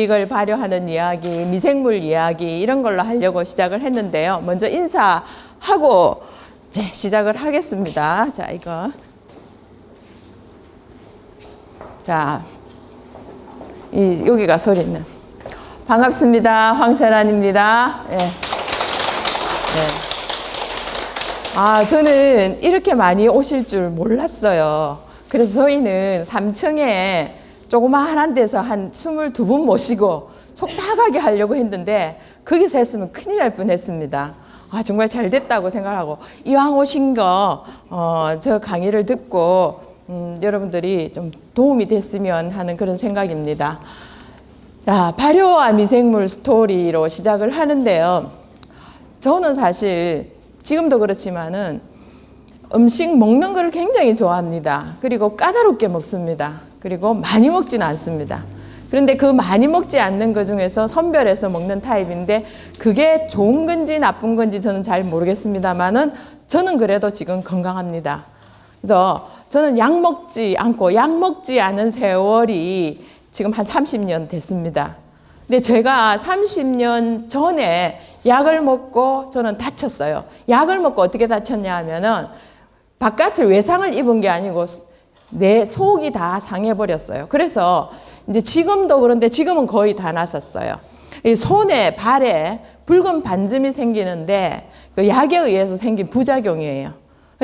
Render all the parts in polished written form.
이걸 발효하는 이야기, 미생물 이야기 이런 걸로 하려고 시작을 했는데요. 먼저 인사하고 이제 시작을 하겠습니다. 자, 이거. 자, 여기가 소리는. 반갑습니다. 황세란입니다. 네. 저는 이렇게 많이 오실 줄 몰랐어요. 그래서 저희는 3층에 조그마한 데서 한 22분 모시고 촉박하게 하려고 했는데 거기서 했으면 큰일 날 뻔했습니다. 정말 잘 됐다고 생각하고 이왕 오신 거 저 강의를 듣고 여러분들이 좀 도움이 됐으면 하는 그런 생각입니다. 자, 발효와 미생물 스토리로 시작을 하는데요. 저는 사실 지금도 그렇지만은 음식 먹는 걸 굉장히 좋아합니다. 그리고 까다롭게 먹습니다. 그리고 많이 먹지는 않습니다. 그런데 그 많이 먹지 않는 것 중에서 선별해서 먹는 타입인데 그게 좋은 건지 나쁜 건지 저는 잘 모르겠습니다만은 저는 그래도 지금 건강합니다. 그래서 저는 약 먹지 않은 세월이 지금 한 30년 됐습니다. 근데 제가 30년 전에 약을 먹고 저는 다쳤어요. 약을 먹고 어떻게 다쳤냐 하면은 바깥을 외상을 입은 게 아니고 내 속이 다 상해버렸어요. 그래서 이제 지금도 그런데 지금은 거의 다 났었어요. 이 손에, 발에 붉은 반점이 생기는데 그 약에 의해서 생긴 부작용이에요.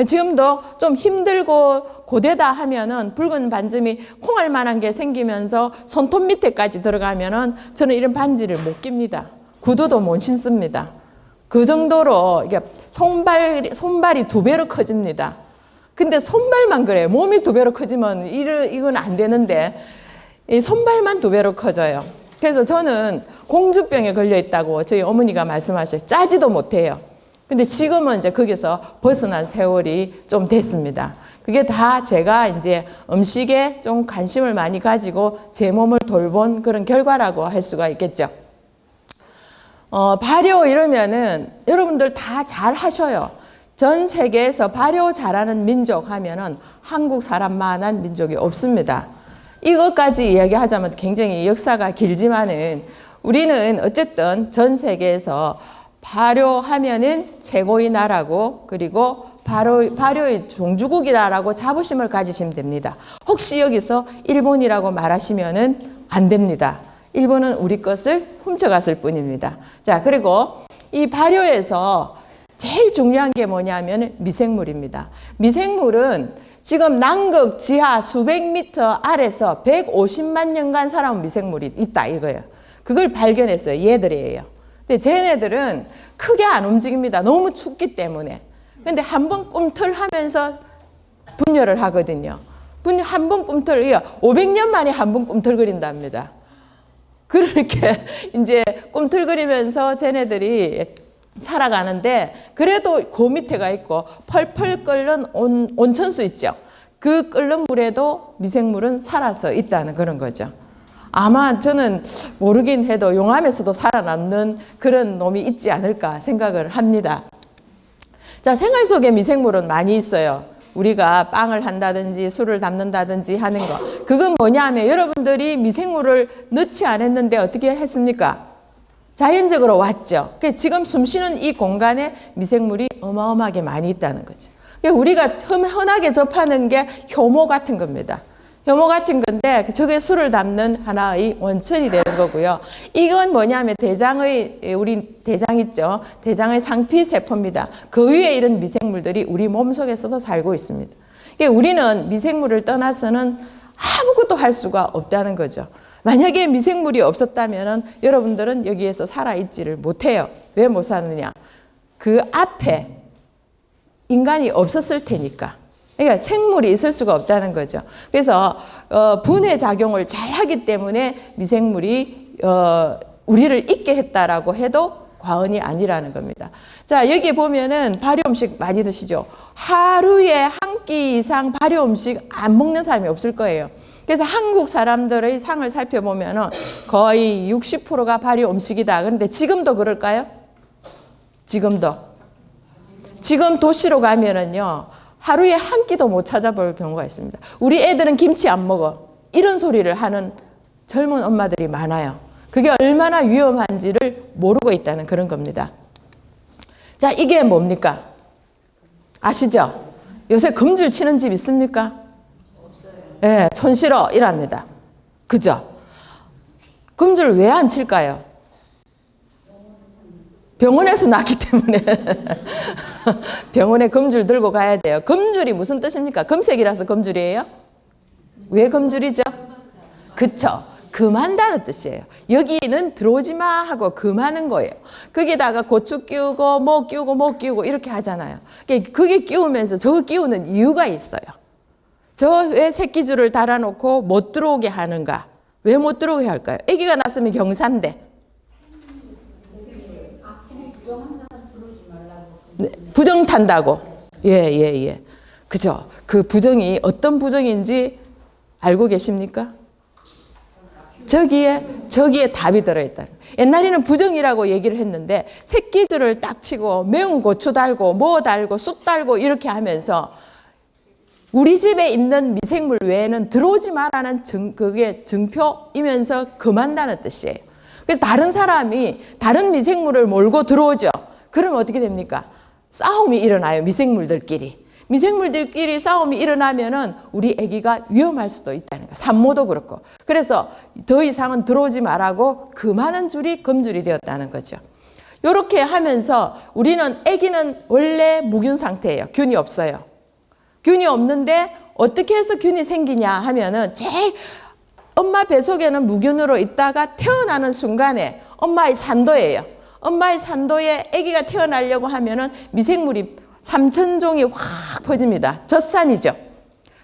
지금도 좀 힘들고 고되다 하면은 붉은 반점이 콩알 만한 게 생기면서 손톱 밑에까지 들어가면은 저는 이런 반지를 못 낍니다. 구두도 못 신습니다. 그 정도로 이게 손발이 2배로 커집니다. 근데 손발만 그래요. 몸이 2배로 커지면 이건 안 되는데 이 손발만 2배로 커져요. 그래서 저는 공주병에 걸려 있다고 저희 어머니가 말씀하셔요. 짜지도 못해요. 근데 지금은 이제 거기서 벗어난 세월이 좀 됐습니다. 그게 다 제가 이제 음식에 좀 관심을 많이 가지고 제 몸을 돌본 그런 결과라고 할 수가 있겠죠. 발효 이러면은 여러분들 다 잘 하셔요. 전 세계에서 발효 잘하는 민족 하면은 한국 사람만한 민족이 없습니다. 이것까지 이야기하자면 굉장히 역사가 길지만은 우리는 어쨌든 전 세계에서 발효하면은 최고의 나라고 그리고 발효의 종주국이다라고 자부심을 가지시면 됩니다. 혹시 여기서 일본이라고 말하시면은 안 됩니다. 일본은 우리 것을 훔쳐갔을 뿐입니다. 자, 그리고 이 발효에서 제일 중요한 게 뭐냐면 미생물입니다. 미생물은 지금 남극 지하 수백 미터 아래서 150만 년간 살아온 미생물이 있다 이거예요. 그걸 발견했어요. 얘들이에요. 근데 쟤네들은 크게 안 움직입니다. 너무 춥기 때문에. 근데 한 번 꿈틀하면서 분열을 하거든요. 한 번 꿈틀, 500년 만에 한 번 꿈틀거린답니다. 그렇게 이제 꿈틀거리면서 쟤네들이 살아가는데 그래도 그 밑에가 있고 펄펄 끓는 온천수 있죠. 그 끓는 물에도 미생물은 살아서 있다는 그런 거죠. 아마 저는 모르긴 해도 용암에서도 살아남는 그런 놈이 있지 않을까 생각을 합니다. 자, 생활 속에 미생물은 많이 있어요. 우리가 빵을 한다든지 술을 담는다든지 하는 거. 그건 뭐냐 하면 여러분들이 미생물을 넣지 않았는데 어떻게 했습니까? 자연적으로 왔죠. 지금 숨쉬는 이 공간에 미생물이 어마어마하게 많이 있다는 거죠. 우리가 흔하게 접하는 게 효모 같은 겁니다. 효모 같은 건데 저게 술을 담는 하나의 원천이 되는 거고요. 이건 뭐냐면 우리 대장 있죠. 대장의 상피세포입니다. 그 위에 이런 미생물들이 우리 몸속에서도 살고 있습니다. 우리는 미생물을 떠나서는 아무것도 할 수가 없다는 거죠. 만약에 미생물이 없었다면 여러분들은 여기에서 살아있지를 못해요. 왜 못 사느냐? 그 앞에 인간이 없었을 테니까. 그러니까 생물이 있을 수가 없다는 거죠. 그래서 분해 작용을 잘 하기 때문에 미생물이 우리를 있게 했다라고 해도 과언이 아니라는 겁니다. 자, 여기 보면은 발효 음식 많이 드시죠? 하루에 한 끼 이상 발효 음식 안 먹는 사람이 없을 거예요. 그래서 한국 사람들의 상을 살펴보면은 거의 60%가 발효 음식이다. 그런데 지금도 그럴까요? 지금도. 지금 도시로 가면은요, 하루에 한 끼도 못 찾아볼 경우가 있습니다. 우리 애들은 김치 안 먹어. 이런 소리를 하는 젊은 엄마들이 많아요. 그게 얼마나 위험한지를 모르고 있다는 그런 겁니다. 자, 이게 뭡니까? 아시죠? 요새 금줄 치는 집 있습니까? 없어요. 예, 촌실어 이랍니다. 그죠? 금줄 왜 안 칠까요? 병원에서 났기 때문에 병원에 금줄 들고 가야 돼요. 금줄이 무슨 뜻입니까? 금색이라서 금줄이에요? 왜 금줄이죠? 그쵸? 금한다는 뜻이에요. 여기는 들어오지 마 하고 금하는 거예요. 거기다가 고추 끼우고 뭐 끼우고 뭐 끼우고 이렇게 하잖아요. 그게 끼우면서 저거 끼우는 이유가 있어요. 저 왜 새끼줄을 달아놓고 못 들어오게 하는가? 왜 못 들어오게 할까요? 아기가 났으면 경사인데. 네, 부정 탄다고. 예. 그죠? 그 부정이 어떤 부정인지 알고 계십니까? 저기에 답이 들어있다. 옛날에는 부정이라고 얘기를 했는데 새끼줄을 딱 치고 매운 고추 달고 뭐 달고 쑥 달고 이렇게 하면서 우리 집에 있는 미생물 외에는 들어오지 마라는 그게 증표이면서 금한다는 뜻이에요. 그래서 다른 사람이 다른 미생물을 몰고 들어오죠. 그러면 어떻게 됩니까? 싸움이 일어나요. 미생물들끼리 싸움이 일어나면은 우리 아기가 위험할 수도 있다는 거예요. 산모도 그렇고. 그래서 더 이상은 들어오지 말라고 금하는 줄이 금줄이 되었다는 거죠. 이렇게 하면서 우리는 아기는 원래 무균 상태예요. 균이 없어요. 균이 없는데 어떻게 해서 균이 생기냐 하면은 제일 엄마 뱃속에는 무균으로 있다가 태어나는 순간에 엄마의 산도예요. 엄마의 산도에 아기가 태어나려고 하면은 미생물이 3,000종이 확 퍼집니다. 젖산이죠.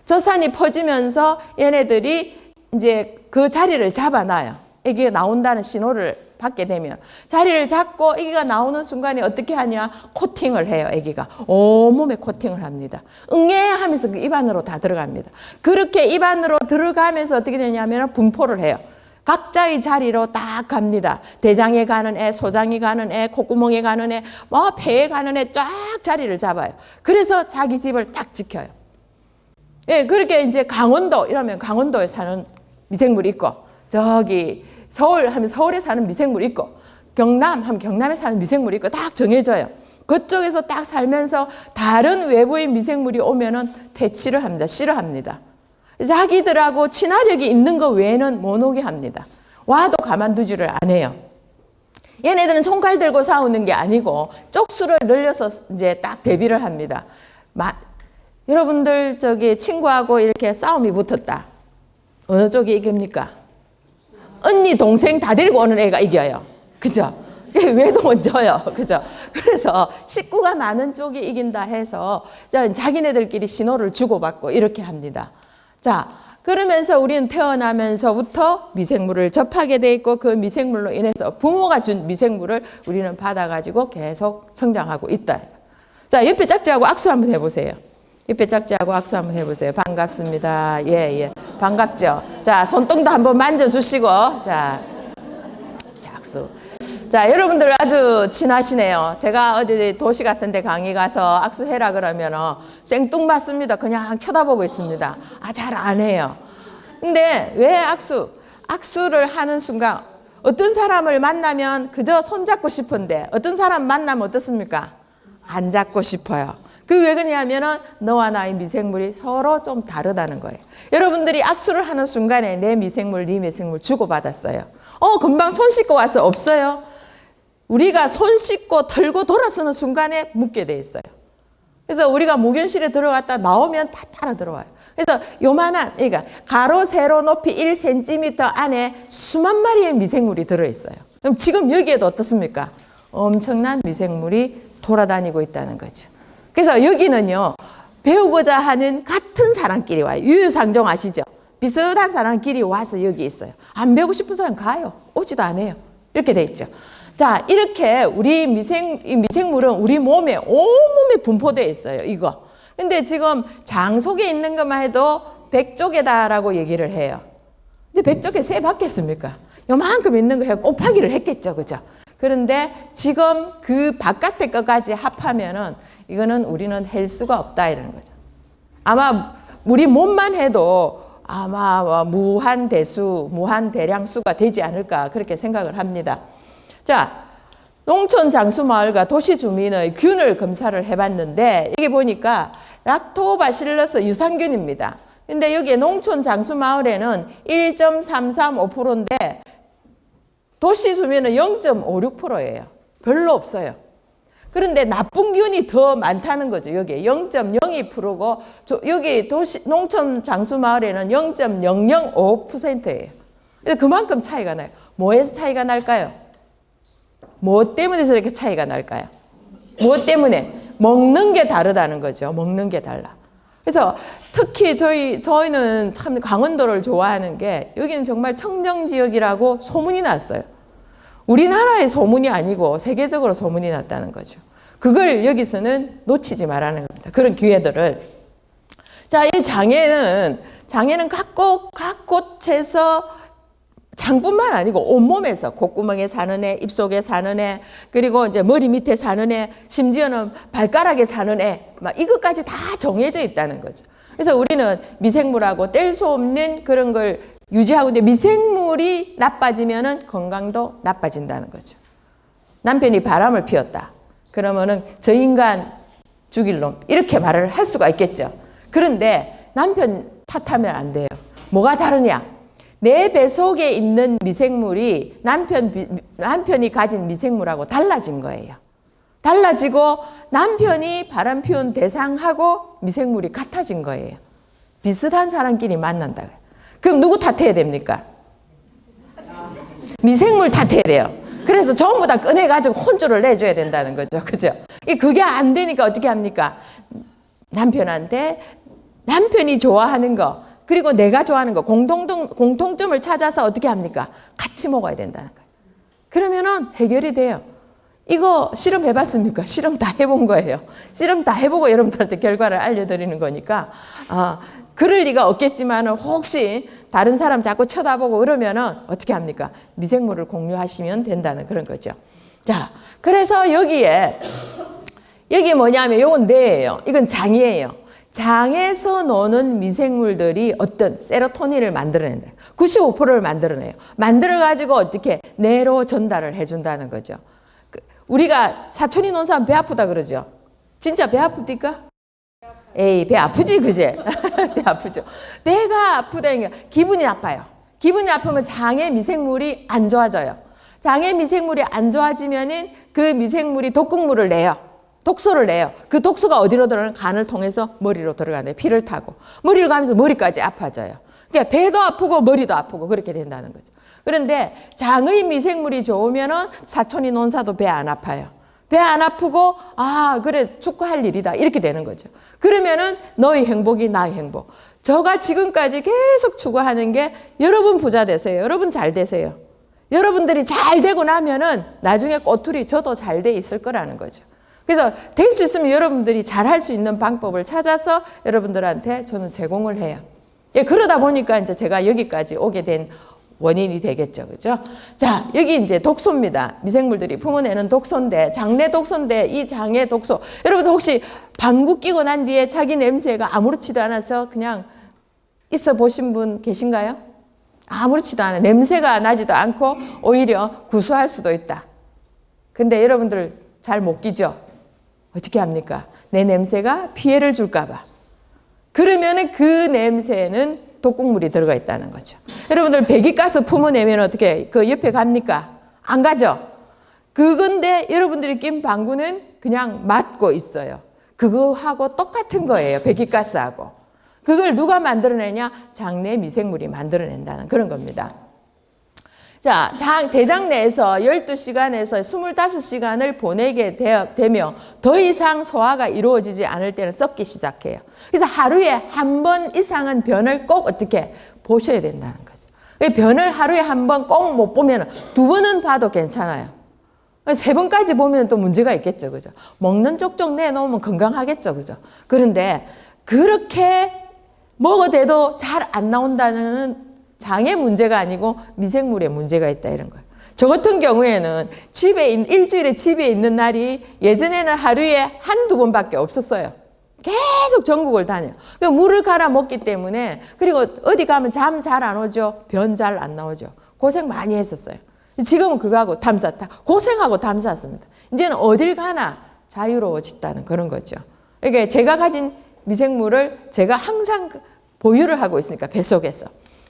젖산이 퍼지면서 얘네들이 이제 그 자리를 잡아놔요. 아기가 나온다는 신호를 받게 되면. 자리를 잡고 아기가 나오는 순간에 어떻게 하냐? 코팅을 해요, 아기가. 온몸에 코팅을 합니다. 응애 하면서 그 입 안으로 다 들어갑니다. 그렇게 입 안으로 들어가면서 어떻게 되냐면 분포를 해요. 각자의 자리로 딱 갑니다. 대장에 가는 애, 소장에 가는 애, 콧구멍에 가는 애, 뭐 폐에 가는 애 쫙 자리를 잡아요. 그래서 자기 집을 딱 지켜요. 예, 그렇게 이제 강원도 이러면 강원도에 사는 미생물이 있고, 저기 서울 하면 서울에 사는 미생물이 있고, 경남 하면 경남에 사는 미생물이 있고 딱 정해져요. 그쪽에서 딱 살면서 다른 외부인 미생물이 오면은 퇴치를 합니다. 싫어합니다. 자기들하고 친화력이 있는 것 외에는 못 오게 합니다. 와도 가만두지를 안 해요. 얘네들은 총칼 들고 싸우는 게 아니고 쪽수를 늘려서 이제 딱 대비를 합니다. 여러분들 저기 친구하고 이렇게 싸움이 붙었다. 어느 쪽이 이깁니까? 언니, 동생 다 데리고 오는 애가 이겨요. 그죠? 왜도 먼저요. 그죠? 그래서 식구가 많은 쪽이 이긴다 해서 자기네들끼리 신호를 주고받고 이렇게 합니다. 자, 그러면서 우리는 태어나면서부터 미생물을 접하게 돼 있고 그 미생물로 인해서 부모가 준 미생물을 우리는 받아가지고 계속 성장하고 있다. 자, 옆에 짝지하고 악수 한번 해보세요. 옆에 짝지하고 악수 한번 해보세요. 반갑습니다. 예. 반갑죠? 자, 손등도 한번 만져주시고, 자, 악수. 자, 여러분들 아주 친하시네요. 제가 어디 도시 같은 데 강의 가서 악수해라 그러면 생뚱맞습니다. 그냥 쳐다보고 있습니다. 잘 안 해요. 근데 왜 악수를 하는 순간 어떤 사람을 만나면 그저 손잡고 싶은데 어떤 사람 만나면 어떻습니까? 안 잡고 싶어요. 그 왜 그러냐면은 너와 나의 미생물이 서로 좀 다르다는 거예요. 여러분들이 악수를 하는 순간에 내 미생물, 네 미생물 주고받았어요. 금방 손 씻고 와서 없어요. 우리가 손 씻고 털고 돌아서는 순간에 묻게 돼 있어요. 그래서 우리가 무균실에 들어갔다 나오면 다 따라 들어와요. 그래서 요만한, 그러니까 가로 세로 높이 1cm 안에 수만 마리의 미생물이 들어있어요. 그럼 지금 여기에도 어떻습니까? 엄청난 미생물이 돌아다니고 있다는 거죠. 그래서 여기는요, 배우고자 하는 같은 사람끼리 와요. 유유상종 아시죠? 비슷한 사람끼리 와서 여기 있어요. 안 배우고 싶은 사람 가요. 오지도 않아요. 이렇게 돼 있죠. 자, 이렇게 우리 미생물은 우리 몸에 온몸에 분포되어 있어요. 이거. 근데 지금 장 속에 있는 것만 해도 100쪽에다라고 얘기를 해요. 근데 100쪽에 세 받겠습니까? 요만큼 있는 거 해서 곱하기를 했겠죠. 그죠? 그런데 지금 그 바깥에 것까지 합하면은 이거는 우리는 할 수가 없다 이러는 거죠. 아마 우리 몸만 해도 아마 무한 대수, 무한 대량수가 되지 않을까 그렇게 생각을 합니다. 자, 농촌 장수마을과 도시 주민의 균을 검사를 해봤는데 이게 보니까 락토바실러스 유산균입니다. 근데 여기에 농촌 장수마을에는 1.335%인데 도시 주민은 0.56%예요. 별로 없어요. 그런데 나쁜 균이 더 많다는 거죠. 여기 0.02%고 여기 농촌 장수마을에는 0.005%예요. 그만큼 차이가 나요. 뭐에서 차이가 날까요? 뭐 때문에 저렇게 차이가 날까요? 뭐 때문에? 먹는 게 다르다는 거죠. 먹는 게 달라. 그래서 특히 저희는 참 강원도를 좋아하는 게 여기는 정말 청정지역이라고 소문이 났어요. 우리나라의 소문이 아니고 세계적으로 소문이 났다는 거죠. 그걸 여기서는 놓치지 말라는 겁니다. 그런 기회들을. 자, 이 장애는 각 곳에서 장뿐만 아니고 온몸에서 콧구멍에 사는 애, 입속에 사는 애, 그리고 이제 머리 밑에 사는 애, 심지어는 발가락에 사는 애, 막 이것까지 다 정해져 있다는 거죠. 그래서 우리는 미생물하고 뗄 수 없는 그런 걸 유지하고 있는데 미생물이 나빠지면은 건강도 나빠진다는 거죠. 남편이 바람을 피웠다. 그러면은 저 인간 죽일 놈 이렇게 말을 할 수가 있겠죠. 그런데 남편 탓하면 안 돼요. 뭐가 다르냐? 내 뱃속에 있는 미생물이 남편이 가진 미생물하고 달라진 거예요. 달라지고 남편이 바람 피운 대상하고 미생물이 같아진 거예요. 비슷한 사람끼리 만난다. 그럼 누구 탓해야 됩니까? 미생물 탓해야 돼요. 그래서 전부 다 꺼내가지고 혼쭐을 내줘야 된다는 거죠. 그죠? 그게 안 되니까 어떻게 합니까? 남편한테 남편이 좋아하는 거, 그리고 내가 좋아하는 거, 공통점을 찾아서 어떻게 합니까? 같이 먹어야 된다는 거예요. 그러면은 해결이 돼요. 이거 실험 해봤습니까? 실험 다 해본 거예요. 실험 다 해보고 여러분들한테 결과를 알려드리는 거니까, 그럴 리가 없겠지만 혹시 다른 사람 자꾸 쳐다보고 그러면은 어떻게 합니까? 미생물을 공유하시면 된다는 그런 거죠. 자, 그래서 여기 뭐냐면 이건 뇌예요. 이건 장이에요. 장에서 노는 미생물들이 어떤 세로토닌을 만들어낸다. 95%를 만들어내요. 만들어가지고 어떻게 뇌로 전달을 해준다는 거죠. 우리가 사촌이 논 사람 배 아프다 그러죠. 진짜 배 아픕니까? 에이, 배 아프지, 그제? 배 아프죠. 배가 아프다니까 기분이 나빠요. 기분이 나쁘면 장의 미생물이 안 좋아져요. 장의 미생물이 안 좋아지면은 그 미생물이 독극물을 내요. 독소를 내요. 그 독소가 어디로 들어가는? 간을 통해서 머리로 들어가는데 피를 타고 머리로 가면서 머리까지 아파져요. 그러니까 배도 아프고 머리도 아프고 그렇게 된다는 거죠. 그런데 장의 미생물이 좋으면은 사촌이 논사도 배 안 아파요. 배 안 아프고 그래 축구할 일이다 이렇게 되는 거죠. 그러면은 너의 행복이 나의 행복. 저가 지금까지 계속 추구하는 게 여러분 부자 되세요. 여러분 잘 되세요. 여러분들이 잘 되고 나면은 나중에 꼬투리 저도 잘 돼 있을 거라는 거죠. 그래서 될 수 있으면 여러분들이 잘할 수 있는 방법을 찾아서 여러분들한테 저는 제공을 해요. 그러다 보니까 이제 제가 여기까지 오게 된 원인이 되겠죠. 그죠? 자, 여기 이제 독소입니다. 미생물들이 품어내는 독소인데, 장내 독소인데, 이 장의 독소. 여러분들 혹시 방구 끼고 난 뒤에 자기 냄새가 아무렇지도 않아서 그냥 있어 보신 분 계신가요? 아무렇지도 않아요. 냄새가 나지도 않고 오히려 구수할 수도 있다. 근데 여러분들 잘 못 끼죠? 어떻게 합니까? 내 냄새가 피해를 줄까봐. 그러면은 그 냄새는 독극물이 들어가 있다는 거죠. 여러분들 배기가스 품어내면 어떻게 그 옆에 갑니까? 안 가죠? 그건데 여러분들이 낀 방구는 그냥 맞고 있어요. 그거하고 똑같은 거예요. 배기가스하고. 그걸 누가 만들어내냐? 장내 미생물이 만들어낸다는 그런 겁니다. 자, 대장 내에서 12시간에서 25시간을 보내게 되며 더 이상 소화가 이루어지지 않을 때는 썩기 시작해요. 그래서 하루에 한 번 이상은 변을 꼭 어떻게 보셔야 된다는 거죠. 변을 하루에 한 번 꼭 못 보면 2번은 봐도 괜찮아요. 3번까지 보면 또 문제가 있겠죠. 그죠? 먹는 쪽쪽 내놓으면 건강하겠죠. 그죠? 그런데 그렇게 먹어대도 잘 안 나온다는 장의 문제가 아니고 미생물의 문제가 있다 이런 거예요. 저 같은 경우에는 일주일에 집에 있는 날이 예전에는 하루에 1-2번밖에 없었어요. 계속 전국을 다녀요. 그러니까 물을 갈아 먹기 때문에, 그리고 어디 가면 잠 잘 안 오죠. 변 잘 안 나오죠. 고생 많이 했었어요. 지금은 그거하고 고생하고 담쌌습니다. 이제는 어딜 가나 자유로워졌다는 그런 거죠. 그러니까 제가 가진 미생물을 제가 항상 보유를 하고 있으니까, 뱃속에서.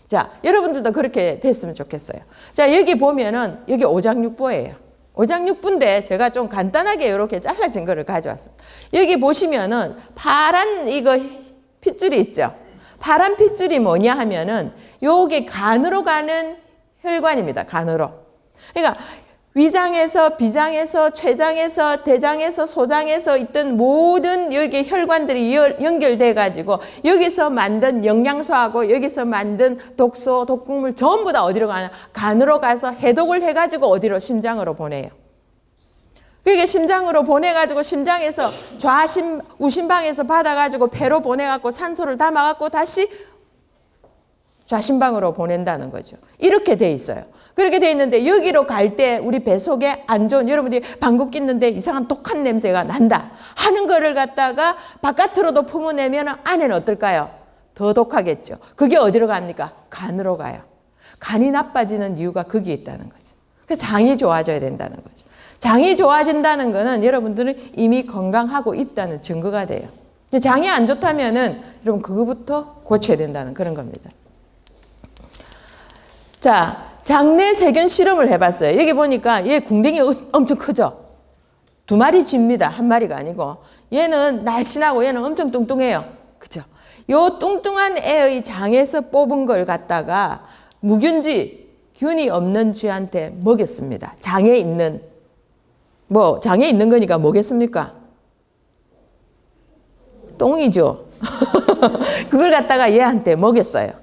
자, 여러분들도 그렇게 됐으면 좋겠어요. 자, 여기 보면은 여기 오장육부예요. 오장육부인데 제가 좀 간단하게 이렇게 잘라진 거를 가져왔습니다. 여기 보시면은 파란 이거 핏줄이 있죠. 파란 핏줄이 뭐냐 하면은 요게 간으로 가는 혈관입니다. 간으로. 그러니까 위장에서, 비장에서, 췌장에서, 대장에서, 소장에서 있던 모든 여기 혈관들이 연결돼 가지고 여기서 만든 영양소하고 여기서 만든 독소, 독극물 전부 다 어디로 가냐? 간으로 가서 해독을 해 가지고 어디로? 심장으로 보내요. 그게 심장으로 보내 가지고 심장에서 우심방에서 받아 가지고 폐로 보내 갖고 산소를 담아 갖고 다시 좌심방으로 보낸다는 거죠. 이렇게 돼 있어요. 그렇게 돼 있는데 여기로 갈 때 우리 배 속에 안 좋은, 여러분들이 방귀 뀌는데 이상한 독한 냄새가 난다 하는 거를 갖다가 바깥으로도 품어내면 안에는 어떨까요? 더 독하겠죠. 그게 어디로 갑니까? 간으로 가요. 간이 나빠지는 이유가 거기에 있다는 거죠. 그래서 장이 좋아져야 된다는 거죠. 장이 좋아진다는 거는 여러분들은 이미 건강하고 있다는 증거가 돼요. 장이 안 좋다면은 여러분 그거부터 고쳐야 된다는 그런 겁니다. 자, 장내 세균 실험을 해봤어요. 여기 보니까 얘 궁뎅이 엄청 크죠? 2마리 쥐입니다. 1마리가 아니고. 얘는 날씬하고 얘는 엄청 뚱뚱해요. 그죠? 요 뚱뚱한 애의 장에서 뽑은 걸 갖다가 무균쥐, 균이 없는 쥐한테 먹였습니다. 장에 있는 거니까 뭐겠습니까? 똥이죠. 그걸 갖다가 얘한테 먹였어요.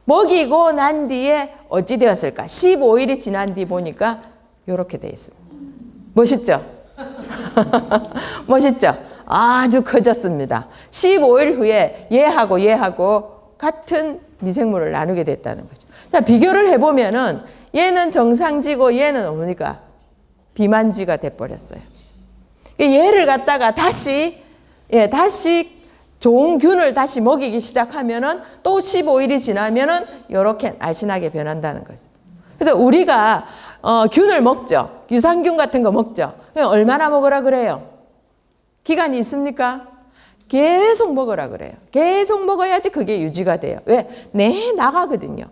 먹이고 난 뒤에 어찌 되었을까? 15일이 지난 뒤 보니까 이렇게 돼 있습니다. 멋있죠? 멋있죠? 아주 커졌습니다. 15일 후에 얘하고 같은 미생물을 나누게 됐다는 거죠. 자, 비교를 해보면은 얘는 정상쥐고 얘는 뭡니까? 비만쥐가 돼버렸어요. 얘를 갖다가 다시 좋은 균을 다시 먹이기 시작하면은 또 15일이 지나면은 이렇게 날씬하게 변한다는 거죠. 그래서 우리가 균을 먹죠. 유산균 같은 거 먹죠. 얼마나 먹으라 그래요? 기간이 있습니까? 계속 먹으라 그래요. 계속 먹어야지 그게 유지가 돼요. 왜? 나가거든요.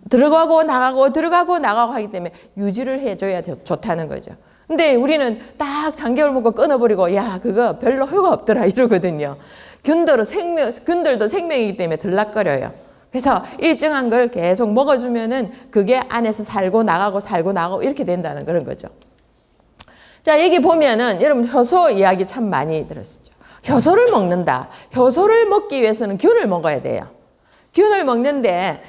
들어가고 나가고 하기 때문에 유지를 해줘야 좋다는 거죠. 근데 우리는 딱 3개월 먹고 끊어버리고 야 그거 별로 효과 없더라 이러거든요. 균들도 생명이기 때문에 들락거려요. 그래서 일정한 걸 계속 먹어주면은 그게 안에서 살고 나가고 이렇게 된다는 그런 거죠. 자, 여기 보면은 여러분 효소 이야기 참 많이 들었죠. 효소를 먹는다. 효소를 먹기 위해서는 균을 먹어야 돼요. 균을 먹는데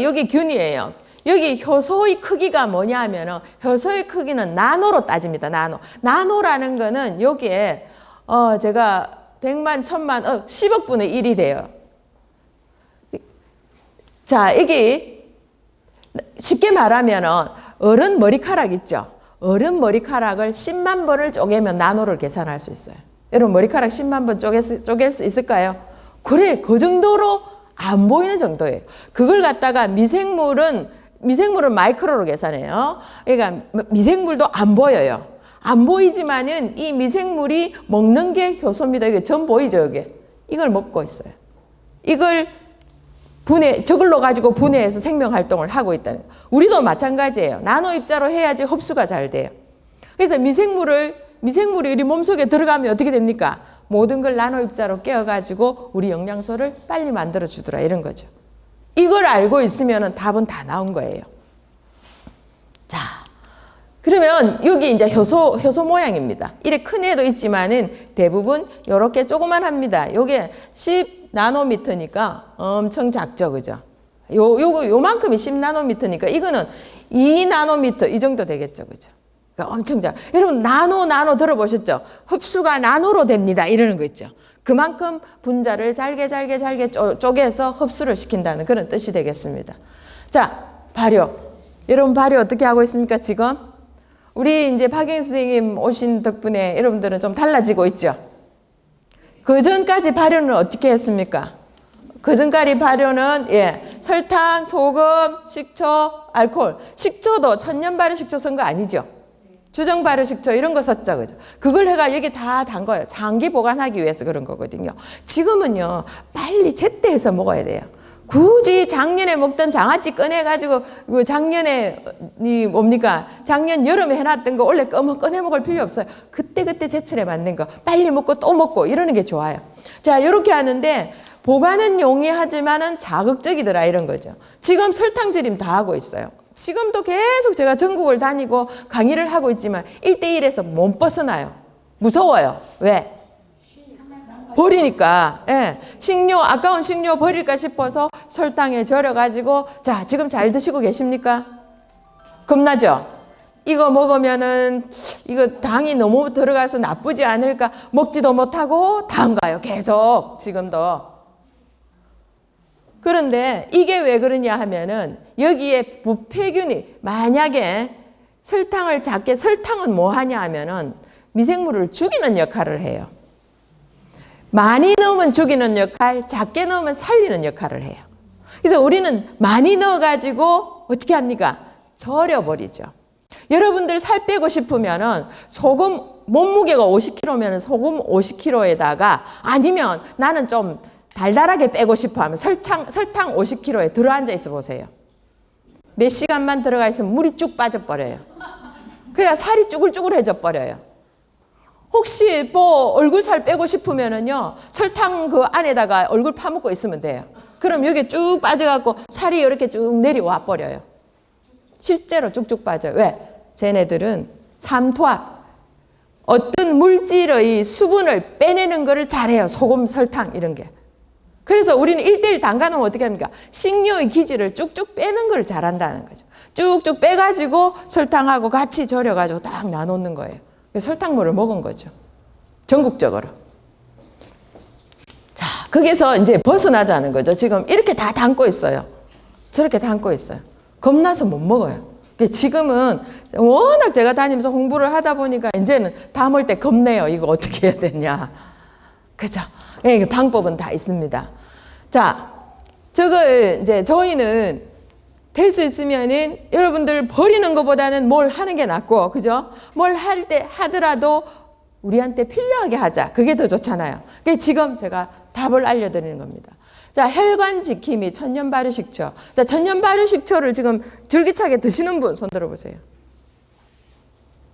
여기 균이에요. 여기 효소의 크기가 뭐냐 하면은 효소의 크기는 나노로 따집니다. 나노라는 거는 여기에 제가 100만, 1000만, 10억 분의 1이 돼요. 자, 여기 쉽게 말하면은 어른 머리카락 있죠. 어른 머리카락을 10만 번을 쪼개면 나노를 계산할 수 있어요. 여러분 머리카락 10만 번 쪼갤 수 있을까요? 그래, 그 정도로 안 보이는 정도예요. 그걸 갖다가 미생물은 마이크로로 계산해요. 그러니까 미생물도 안 보여요. 안 보이지만은 이 미생물이 먹는 게 효소입니다. 이게 전 보이죠, 여기. 이걸 먹고 있어요. 이걸 저걸로 가지고 분해해서 생명 활동을 하고 있다는 거예요. 우리도 마찬가지예요. 나노 입자로 해야지 흡수가 잘 돼요. 그래서 미생물이 우리 몸속에 들어가면 어떻게 됩니까? 모든 걸 나노 입자로 깨어가지고 우리 영양소를 빨리 만들어 주더라 이런 거죠. 이걸 알고 있으면 답은 다 나온 거예요. 자, 그러면 여기 이제 효소 모양입니다. 이래 큰 애도 있지만은 대부분 이렇게 조그만합니다. 요게 10 나노미터니까 엄청 작죠, 그죠? 요만큼이 10 나노미터니까 이거는 2 나노미터 이 정도 되겠죠, 그죠? 그러니까 엄청 작. 여러분 나노 들어보셨죠? 흡수가 나노로 됩니다. 이러는 거 있죠. 그만큼 분자를 잘게 쪼개서 흡수를 시킨다는 그런 뜻이 되겠습니다. 자, 발효. 여러분 발효 어떻게 하고 있습니까, 지금? 우리 이제 박영 선생님 오신 덕분에 여러분들은 좀 달라지고 있죠. 그 전까지 발효는 어떻게 했습니까? 그 전까지 발효는 설탕, 소금, 식초, 알코올. 식초도 천년 발효 식초 쓴 거 아니죠? 주정 발효 식초 이런 거 썼죠, 그죠? 그걸 해가 여기 다 담 거예요. 장기 보관하기 위해서 그런 거거든요. 지금은요, 빨리 제때해서 먹어야 돼요. 굳이 작년에 먹던 장아찌 꺼내가지고 작년에 뭡니까? 작년 여름에 해놨던 거 원래 꺼내 먹을 필요 없어요. 그때그때 제철에 맞는 거 빨리 먹고 또 먹고 이러는 게 좋아요. 자, 이렇게 하는데 보관은 용이하지만은 자극적이더라 이런 거죠. 지금 설탕절임 다 하고 있어요. 지금도 계속 제가 전국을 다니고 강의를 하고 있지만 1대1에서 못 벗어나요. 무서워요. 왜? 버리니까. 식료, 아까운 식료 버릴까 싶어서 설탕에 절여가지고 자, 지금 잘 드시고 계십니까? 겁나죠? 이거 먹으면은 이거 당이 너무 들어가서 나쁘지 않을까? 먹지도 못하고 당 가요. 계속 지금도. 그런데 이게 왜 그러냐 하면은 여기에 부패균이 만약에 설탕은 뭐 하냐 하면은 미생물을 죽이는 역할을 해요. 많이 넣으면 죽이는 역할, 작게 넣으면 살리는 역할을 해요. 그래서 우리는 많이 넣어가지고 어떻게 합니까? 절여버리죠. 여러분들 살 빼고 싶으면은 소금 몸무게가 50kg면 소금 50kg에다가 아니면 나는 좀 달달하게 빼고 싶어 하면 설탕 50kg에 들어앉아 있어 보세요. 몇 시간만 들어가 있으면 물이 쭉 빠져버려요. 그래야 살이 쭈글쭈글해져 버려요. 혹시 뭐 얼굴 살 빼고 싶으면은요, 설탕 그 안에다가 얼굴 파묻고 있으면 돼요. 그럼 여기 쭉 빠져갖고 살이 이렇게 쭉 내려와 버려요. 실제로 쭉쭉 빠져요. 왜? 쟤네들은 삼투압, 어떤 물질의 수분을 빼내는 거를 잘해요. 소금, 설탕 이런 게. 그래서 우리는 1대1 담가놓으면 어떻게 합니까? 식료의 기질을 쭉쭉 빼는 걸 잘한다는 거죠. 쭉쭉 빼가지고 설탕하고 같이 절여가지고 딱 나놓는 거예요. 설탕물을 먹은 거죠. 전국적으로. 자, 거기서 이제 벗어나자는 거죠. 지금 이렇게 다 담고 있어요. 저렇게 담고 있어요. 겁나서 못 먹어요. 지금은 워낙 제가 다니면서 홍보를 하다 보니까 이제는 담을 때 겁내요. 이거 어떻게 해야 되냐. 그죠? 방법은 다 있습니다. 자, 저걸 이제 저희는 될 수 있으면은 여러분들 버리는 것보다는 뭘 하는 게 낫고, 그죠? 뭘 할 때 하더라도 우리한테 필요하게 하자. 그게 더 좋잖아요. 그게 지금 제가 답을 알려드리는 겁니다. 자, 혈관 지킴이 천년 발효 식초. 자, 천년 발효 식초를 지금 줄기차게 드시는 분 손 들어보세요.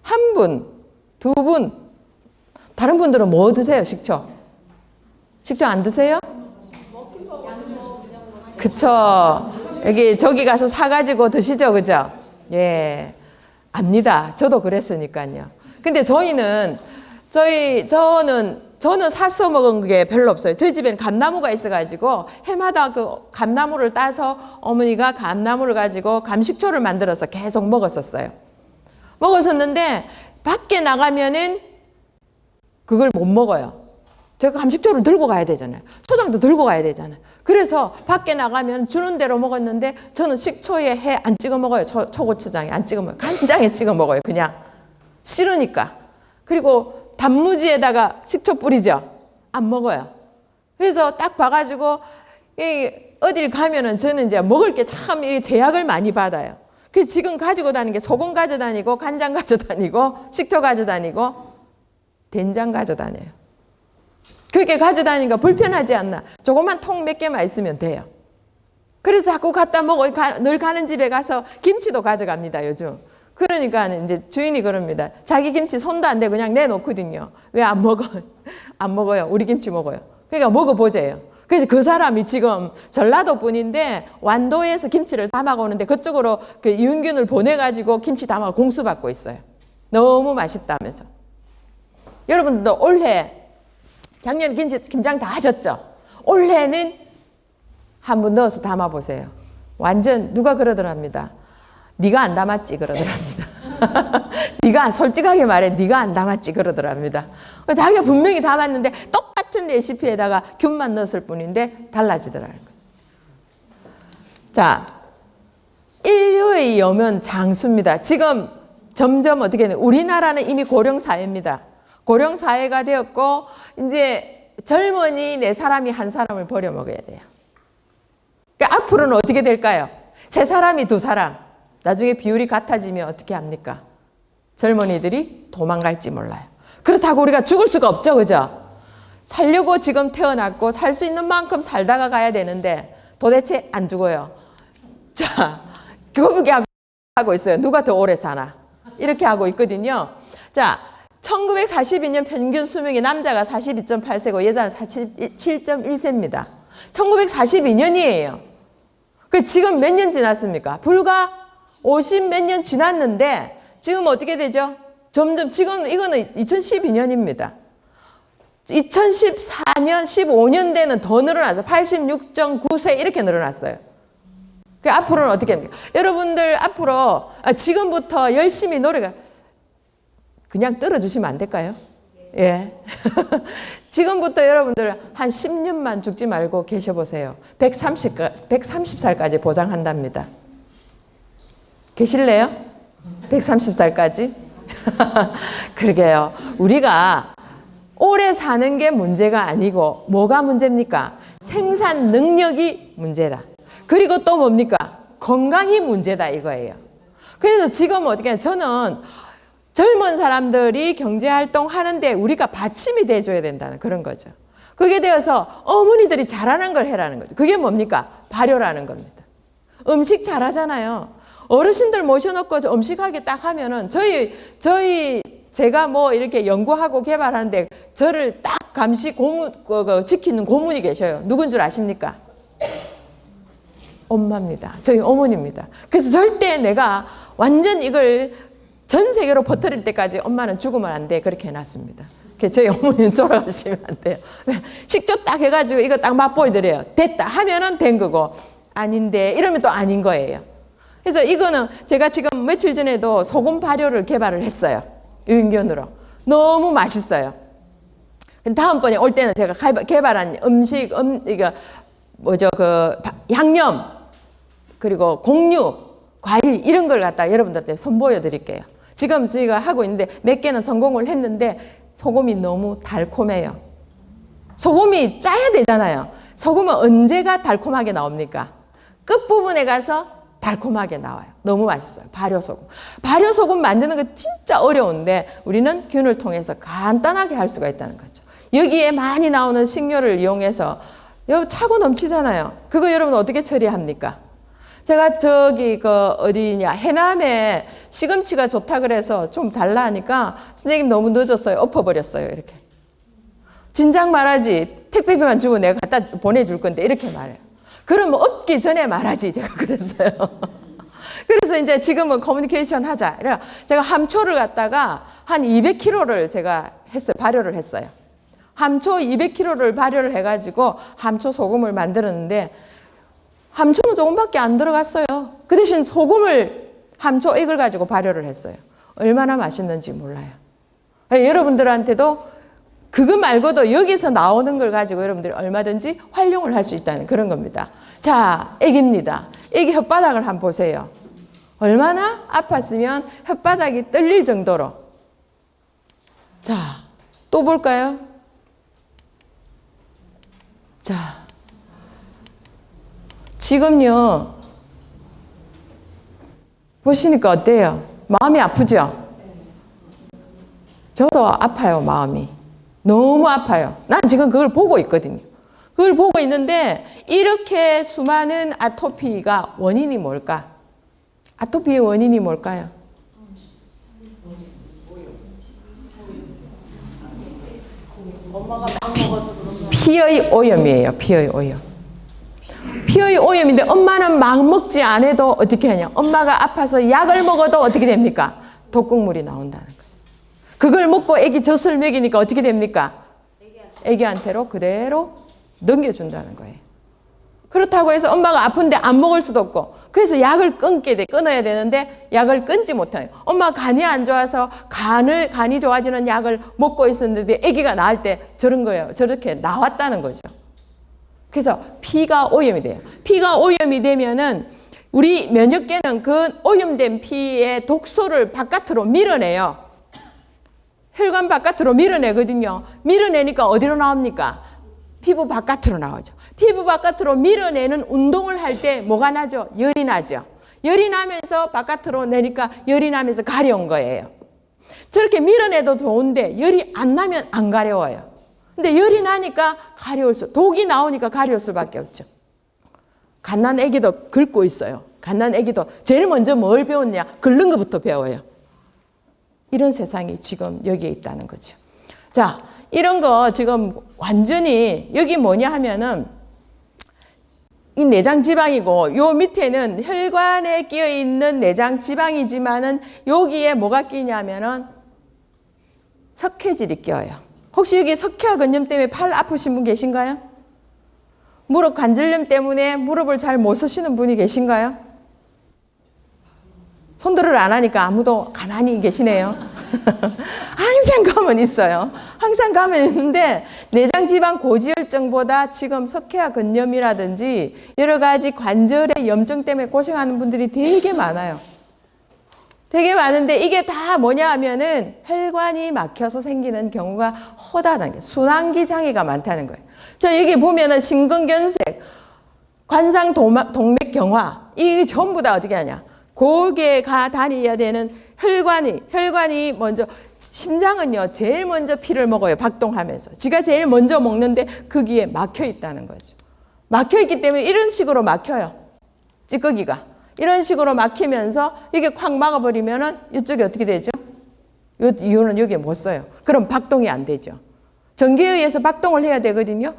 한 분, 두 분. 다른 분들은 뭐 드세요? 식초. 식초 안 드세요? 그쵸. 저기 가서 사가지고 드시죠, 그죠? 예. 압니다. 저도 그랬으니까요. 근데 저는 사서 먹은 게 별로 없어요. 저희 집에는 감나무가 있어가지고 해마다 그 감나무를 따서 어머니가 감나무를 가지고 감식초를 만들어서 계속 먹었었어요. 먹었었는데 밖에 나가면은 그걸 못 먹어요. 제가 감식초를 들고 가야 되잖아요. 초장도 들고 가야 되잖아요. 그래서 밖에 나가면 주는 대로 먹었는데 저는 식초에 해 안 찍어 먹어요. 초고추장에 안 찍어 먹어요. 간장에 찍어 먹어요. 그냥 싫으니까. 그리고 단무지에다가 식초 뿌리죠. 안 먹어요. 그래서 딱 봐가지고 어딜 가면은 저는 이제 먹을 게 참 제약을 많이 받아요. 그래서 지금 가지고 다니는 게 소금 가져다니고 간장 가져다니고 식초 가져다니고 된장 가져다녀요. 그렇게 가져다니니까 불편하지 않나. 조그만 통 몇 개만 있으면 돼요. 그래서 자꾸 갖다 먹어. 늘 가는 집에 가서 김치도 가져갑니다, 요즘. 그러니까 이제 주인이 그럽니다. 자기 김치 손도 안 대고 그냥 내놓거든요. 왜 안 먹어? 안 먹어요. 우리 김치 먹어요. 그러니까 먹어보재요. 그래서 그 사람이 지금 전라도 분인데 완도에서 김치를 담아가 오는데 그쪽으로 그 유은균을 보내가지고 김치 담아가 공수받고 있어요. 너무 맛있다면서. 여러분들도 올해 작년에 김장 다 하셨죠? 올해는 한번 넣어서 담아보세요. 완전 누가 그러더랍니다. 네가 안 담았지 그러더랍니다. 솔직하게 말해 네가 안 담았지 그러더랍니다. 자기가 분명히 담았는데 똑같은 레시피에다가 균만 넣었을 뿐인데 달라지더라는 거죠. 자, 인류의 여면 장수입니다. 지금 점점 어떻게 되는 우리나라는 이미 고령사회입니다. 고령사회가 되었고 이제 젊은이 네 사람이 한 사람을 버려 먹어야 돼요. 그러니까 앞으로는 어떻게 될까요? 세 사람이 두 사람. 나중에 비율이 같아지면 어떻게 합니까? 젊은이들이 도망갈지 몰라요. 그렇다고 우리가 죽을 수가 없죠, 그죠? 살려고 지금 태어났고 살 수 있는 만큼 살다가 가야 되는데 도대체 안 죽어요. 자, 거북이 하고 있어요. 누가 더 오래 사나? 이렇게 하고 있거든요. 자, 1942년 평균 수명이 남자가 42.8세고 여자는 47.1세입니다. 1942년이에요. 그 지금 몇 년 지났습니까? 불과 50 몇 년 지났는데 지금 어떻게 되죠? 점점 지금 이거는 2012년입니다. 2014년, 15년 대는 더 늘어났어요. 86.9세 이렇게 늘어났어요. 그 앞으로는 어떻게 합니까? 여러분들 앞으로 지금부터 열심히 노력을 그냥 떨어주시면 안 될까요? 예. 지금부터 여러분들 한 10년만 죽지 말고 계셔보세요. 130살까지 보장한답니다. 계실래요? 130살까지? 그러게요. 우리가 오래 사는 게 문제가 아니고 뭐가 문제입니까? 생산 능력이 문제다. 그리고 또 뭡니까? 건강이 문제다 이거예요. 그래서 지금 어떻게 저는 젊은 사람들이 경제활동 하는데 우리가 받침이 돼줘야 된다는 그런 거죠. 그게 되어서 어머니들이 잘하는 걸 해라는 거죠. 그게 뭡니까? 발효라는 겁니다. 음식 잘하잖아요. 어르신들 모셔놓고 음식하게 딱 하면은 제가 뭐 이렇게 연구하고 개발하는데 저를 딱 감시 지키는 고문이 계셔요. 누군 줄 아십니까? 엄마입니다. 저희 어머니입니다. 그래서 절대 내가 완전 이걸 전 세계로 퍼뜨릴 때까지 엄마는 죽으면 안 돼. 그렇게 해놨습니다. 저희 어머니는 돌아가시면 안 돼요. 식초 딱 해가지고 이거 딱 맛보여드려요. 됐다 하면은 된 거고 아닌데 이러면 또 아닌 거예요. 그래서 이거는 제가 지금 며칠 전에도 소금 발효를 개발을 했어요. 유인견으로. 너무 맛있어요. 다음번에 올 때는 제가 개발한 음식, 이거 뭐죠, 양념, 그리고 곡류, 과일 이런 걸 갖다 여러분들한테 선보여 드릴게요. 지금 저희가 하고 있는데 몇 개는 성공을 했는데 소금이 너무 달콤해요. 소금이 짜야 되잖아요. 소금은 언제가 달콤하게 나옵니까? 끝부분에 가서 달콤하게 나와요. 너무 맛있어요. 발효소금. 발효소금 만드는 거 진짜 어려운데 우리는 균을 통해서 간단하게 할 수가 있다는 거죠. 여기에 많이 나오는 식료를 이용해서 여러분 차고 넘치잖아요. 그거 여러분 어떻게 처리합니까? 제가 어디냐 해남에 시금치가 좋다 그래서 좀 달라 하니까 선생님 너무 늦었어요. 엎어버렸어요. 이렇게. 진작 말하지. 택배비만 주고 내가 갖다 보내줄 건데 이렇게 말해요. 그러면 엎기 전에 말하지. 제가 그랬어요. 그래서 이제 지금은 커뮤니케이션 하자. 그래서 제가 함초를 갖다가 한 200kg를 제가 했어요. 발효를 했어요. 함초 200kg를 발효를 해가지고 함초 소금을 만들었는데 함초는 조금밖에 안 들어갔어요. 그 대신 함초 액을 가지고 발효를 했어요. 얼마나 맛있는지 몰라요. 여러분들한테도 그거 말고도 여기서 나오는 걸 가지고 여러분들이 얼마든지 활용을 할 수 있다는 그런 겁니다. 자, 액입니다. 액의 혓바닥을 한번 보세요. 얼마나 아팠으면 혓바닥이 떨릴 정도로. 자, 또 볼까요? 자, 지금요, 보시니까 어때요? 마음이 아프죠? 저도 아파요, 마음이. 너무 아파요. 난 지금 그걸 보고 있거든요. 그걸 보고 있는데 이렇게 수많은 아토피가 원인이 뭘까? 아토피의 원인이 뭘까요? 피의 오염이에요. 피의 오염. 피의 오염인데 엄마는 막 먹지 않아도 어떻게 하냐? 엄마가 아파서 약을 먹어도 어떻게 됩니까? 독극물이 나온다는 거예요. 그걸 먹고 애기 젖을 먹이니까 어떻게 됩니까? 애기한테로 그대로 넘겨준다는 거예요. 그렇다고 해서 엄마가 아픈데 안 먹을 수도 없고 그래서 약을 끊어야 되는데 약을 끊지 못해요. 엄마가 간이 안 좋아서 간이 좋아지는 약을 먹고 있었는데 애기가 낳을 때 저런 거예요. 저렇게 나왔다는 거죠. 그래서 피가 오염이 돼요. 피가 오염이 되면은 우리 면역계는 그 오염된 피의 독소를 바깥으로 밀어내요. 혈관 바깥으로 밀어내거든요. 밀어내니까 어디로 나옵니까? 피부 바깥으로 나오죠. 피부 바깥으로 밀어내는 운동을 할 때 뭐가 나죠? 열이 나죠. 열이 나면서 바깥으로 내니까 열이 나면서 가려운 거예요. 저렇게 밀어내도 좋은데 열이 안 나면 안 가려워요. 근데 열이 나니까 독이 나오니까 가려울 수밖에 없죠. 갓난 아기도 긁고 있어요. 갓난 아기도 제일 먼저 뭘 배웠냐? 긁는 것부터 배워요. 이런 세상이 지금 여기에 있다는 거죠. 자, 이런 거 지금 완전히 여기 뭐냐 하면은 이 내장 지방이고 요 밑에는 혈관에 끼어 있는 내장 지방이지만은 여기에 뭐가 끼냐면은 석회질이 껴요. 혹시 여기 석회화 근염 때문에 팔 아프신 분 계신가요? 무릎 관절염 때문에 무릎을 잘 못 쓰시는 분이 계신가요? 손들을 안 하니까 아무도 가만히 계시네요. 항상 가면 있어요. 항상 가면 있는데 내장지방 고지혈증보다 지금 석회화 근염이라든지 여러 가지 관절의 염증 때문에 고생하는 분들이 되게 많아요. 되게 많은데 이게 다 뭐냐 하면은 혈관이 막혀서 생기는 경우가 허다하다는 게 순환기 장애가 많다는 거예요. 자, 여기 보면은 심근경색, 관상 동맥경화 이 전부 다 어떻게 하냐? 고개가 다녀야 되는 혈관이 먼저 심장은요 제일 먼저 피를 먹어요. 박동하면서 지가 제일 먼저 먹는데 거기에 막혀 있다는 거죠. 막혀 있기 때문에 이런 식으로 막혀요. 찌꺼기가 이런 식으로 막히면서 이게 콱 막아버리면은 이쪽이 어떻게 되죠? 이유는 여기에 못 써요. 그럼 박동이 안 되죠. 전기에 의해서 박동을 해야 되거든요.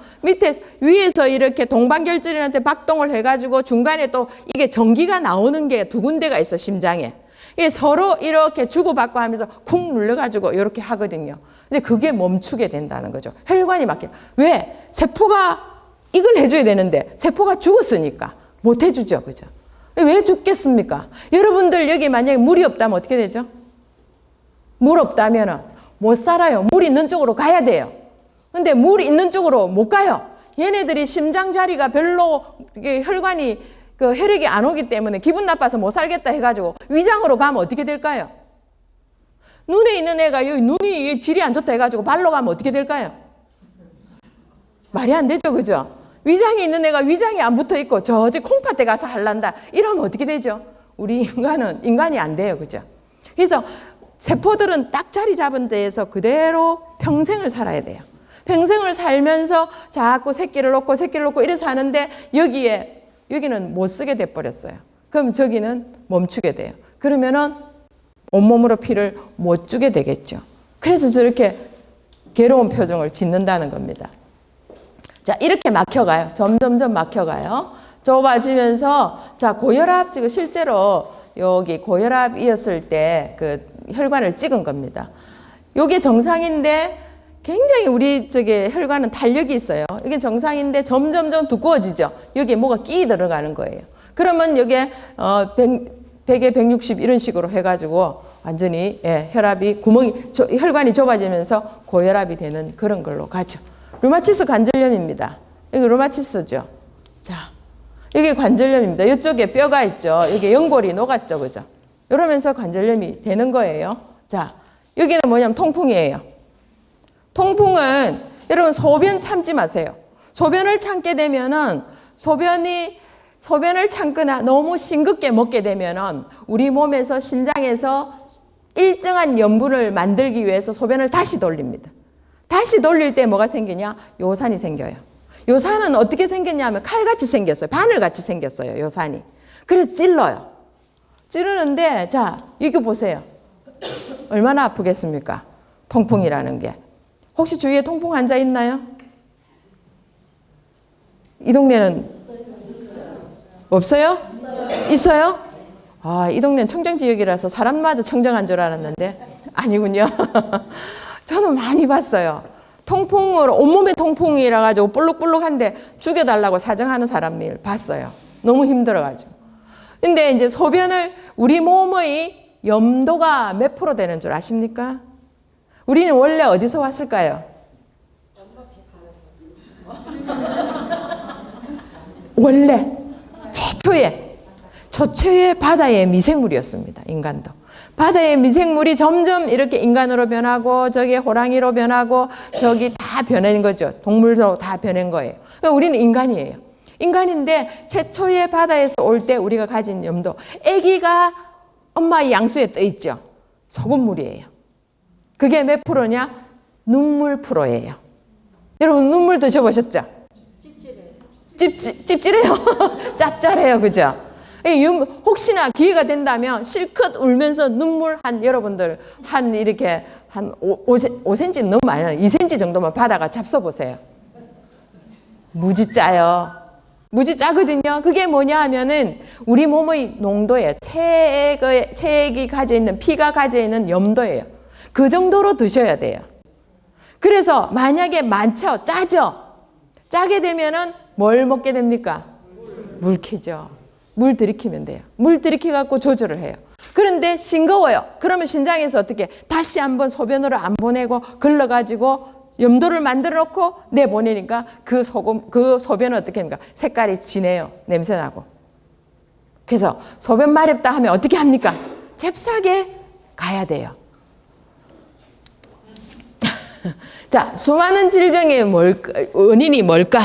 위에서 이렇게 동반결절인한테 박동을 해가지고 중간에 또 이게 전기가 나오는 게 두 군데가 있어, 심장에. 이게 서로 이렇게 주고받고 하면서 쿵 눌러가지고 이렇게 하거든요. 근데 그게 멈추게 된다는 거죠. 혈관이 막혀. 왜? 세포가 이걸 해줘야 되는데 세포가 죽었으니까 못 해주죠. 그죠? 왜 죽겠습니까? 여러분들 여기 만약에 물이 없다면 어떻게 되죠? 물 없다면 못 살아요. 물 있는 쪽으로 가야 돼요. 근데 물 있는 쪽으로 못 가요. 얘네들이 심장 자리가 별로 혈관이 혈액이 안 오기 때문에 기분 나빠서 못 살겠다 해가지고 위장으로 가면 어떻게 될까요? 눈에 있는 애가 여기 눈이 질이 안 좋다 해가지고 발로 가면 어떻게 될까요? 말이 안 되죠, 그죠? 위장이 있는 애가 위장이 안 붙어 있고 저기 콩팥에 가서 할란다 이러면 어떻게 되죠? 우리 인간이 안 돼요, 그죠? 그래서 세포들은 딱 자리 잡은 데에서 그대로 평생을 살아야 돼요. 평생을 살면서 자꾸 새끼를 놓고 이래서 하는데 여기는 못 쓰게 돼버렸어요. 그럼 저기는 멈추게 돼요. 그러면은 온몸으로 피를 못 주게 되겠죠. 그래서 저렇게 괴로운 표정을 짓는다는 겁니다. 자, 이렇게 막혀가요. 점점점 막혀가요. 좁아지면서 자, 고혈압 지금 실제로 여기 고혈압이었을 때 그 혈관을 찍은 겁니다. 요게 정상인데 굉장히 우리 혈관은 탄력이 있어요. 이게 정상인데 점점점 두꺼워지죠. 여기에 뭐가 끼 들어가는 거예요. 그러면 여기에 100에 160 이런 식으로 해가지고 완전히 혈관이 좁아지면서 고혈압이 되는 그런 걸로 가죠. 류마티스 관절염입니다. 여기 류마티스죠. 자, 여기 관절염입니다. 이쪽에 뼈가 있죠. 여기 연골이 녹았죠, 그죠? 이러면서 관절염이 되는 거예요. 자, 여기는 뭐냐면 통풍이에요. 통풍은 여러분 소변 참지 마세요. 소변을 참게 되면은 소변을 참거나 너무 싱겁게 먹게 되면은 우리 몸에서 신장에서 일정한 염분을 만들기 위해서 소변을 다시 돌립니다. 다시 돌릴 때 뭐가 생기냐? 요산이 생겨요. 요산은 어떻게 생겼냐면 칼같이 생겼어요. 바늘같이 생겼어요. 요산이. 그래서 찔러요. 찌르는데 자, 이거 보세요. 얼마나 아프겠습니까? 통풍이라는 게. 혹시 주위에 통풍 환자 있나요? 이 동네는 없어요? 있어요? 아, 이 동네는 청정지역이라서 사람마저 청정한 줄 알았는데 아니군요. 저는 많이 봤어요. 통풍으로 온몸에 통풍이라 가지고 볼록볼록한데 죽여달라고 사정하는 사람을 봤어요. 너무 힘들어가지고. 근데 이제 소변을 우리 몸의 염도가 몇 프로 되는 줄 아십니까? 우리는 원래 어디서 왔을까요? 원래 초초의 바다의 미생물이었습니다. 인간도. 바다의 미생물이 점점 이렇게 인간으로 변하고 저기 호랑이로 변하고 저기 다 변한 거죠. 동물도 다 변한 거예요. 그러니까 우리는 인간이에요. 인간인데 최초의 바다에서 올 때 우리가 가진 염도, 아기가 엄마의 양수에 떠 있죠. 소금물이에요. 그게 몇 프로냐? 눈물 프로예요. 여러분 눈물 드셔보셨죠? 찝찝해요. 짭짤해요. 그죠? 혹시나 기회가 된다면 실컷 울면서 눈물 여러분들 이렇게 한 5cm 너무 많이 나요. 2cm 정도만 바다가 잡숴보세요. 무지 짜요. 무지 짜거든요. 그게 뭐냐 하면은 우리 몸의 농도예요. 체액이 가지고 있는, 피가 가지고 있는 염도예요. 그 정도로 드셔야 돼요. 그래서 만약에 많죠? 짜죠? 짜게 되면은 뭘 먹게 됩니까? 물캐죠. 물 들이키면 돼요. 물 들이켜갖고 조절을 해요. 그런데 싱거워요. 그러면 신장에서 어떻게 다시 한번 소변으로 안 보내고 걸러가지고 염도를 만들어 놓고 내보내니까 그 소변은 어떻게 합니까? 색깔이 진해요. 냄새나고. 그래서 소변 마렵다 하면 어떻게 합니까? 잽싸게 가야 돼요. 자, 수많은 질병의 원인이 뭘까?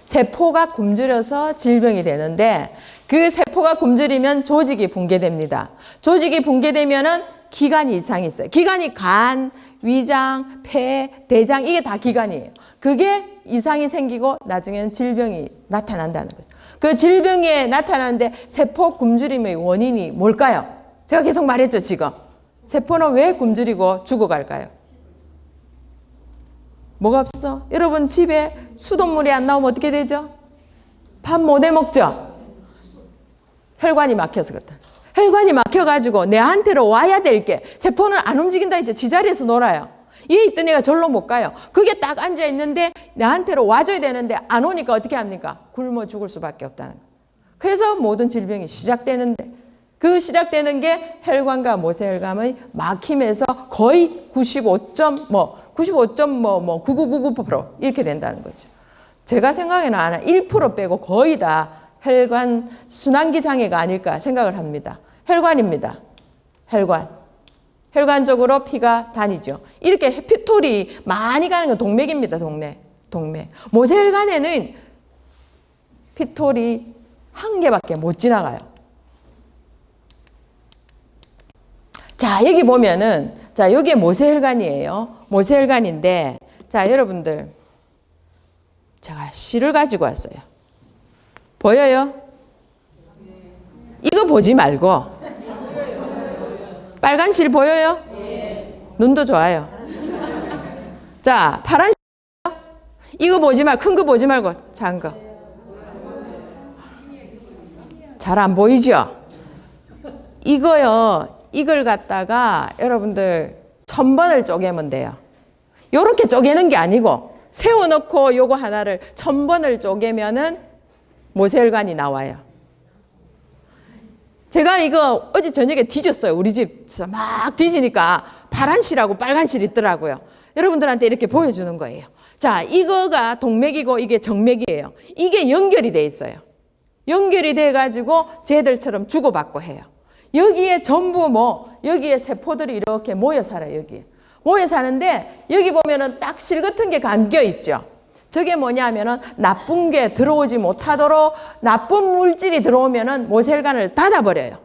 세포가 굶주려서 질병이 되는데 그 세포가 굶주리면 조직이 붕괴됩니다. 조직이 붕괴되면은 기관이 이상이 있어요. 기관이 간, 위장, 폐, 대장 이게 다 기관이에요. 그게 이상이 생기고 나중에는 질병이 나타난다는 거죠. 그 질병이 나타나는데 세포 굶주림의 원인이 뭘까요? 제가 계속 말했죠, 지금. 세포는 왜 굶주리고 죽어갈까요? 뭐가 없어? 여러분 집에 수돗물이 안 나오면 어떻게 되죠? 밥 못 해 먹죠? 혈관이 막혀서 그렇다. 혈관이 막혀가지고 내한테로 와야 될 게 세포는 안 움직인다 했죠. 지자리에서 놀아요. 얘 있던 애가 절로 못 가요. 그게 딱 앉아 있는데 내한테로 와줘야 되는데 안 오니까 어떻게 합니까? 굶어 죽을 수밖에 없다는 거예요. 그래서 모든 질병이 시작되는데 그 시작되는 게 혈관과 모세혈관의 막힘에서 거의 99.9999% 이렇게 된다는 거죠. 제가 생각에는 한 1% 빼고 거의 다 혈관 순환기 장애가 아닐까 생각을 합니다. 혈관입니다. 혈관. 혈관적으로 피가 다니죠. 이렇게 피톨이 많이 가는 건 동맥입니다. 동맥. 모세혈관에는 피톨이 한 개밖에 못 지나가요. 자, 여기 보면은 자, 여기에 모세혈관이에요. 모세혈관인데 자, 여러분들 제가 실을 가지고 왔어요. 보여요? 이거 보지 말고 빨간 실 보여요? 눈도 좋아요. 자, 파란 실 이거 보지 말고 큰 거 보지 말고 작은 거. 잘 안 보이죠? 이거요. 이걸 갖다가 여러분들 1000번을 쪼개면 돼요. 요렇게 쪼개는 게 아니고 세워놓고 요거 하나를 1000번을 쪼개면은 모세혈관이 나와요. 제가 이거 어제 저녁에 뒤졌어요. 우리 집 막 뒤지니까 파란 실하고 빨간 실 있더라고요. 여러분들한테 이렇게 보여주는 거예요. 자, 이거가 동맥이고 이게 정맥이에요. 이게 연결이 돼 있어요. 연결이 돼 가지고 쟤들처럼 주고받고 해요. 여기에 전부 여기에 세포들이 이렇게 모여 살아요. 여기에 모여 사는데 여기 보면은 딱 실 같은 게 감겨 있죠. 저게 뭐냐면은 나쁜 게 들어오지 못하도록 나쁜 물질이 들어오면은 모세혈관을 닫아버려요.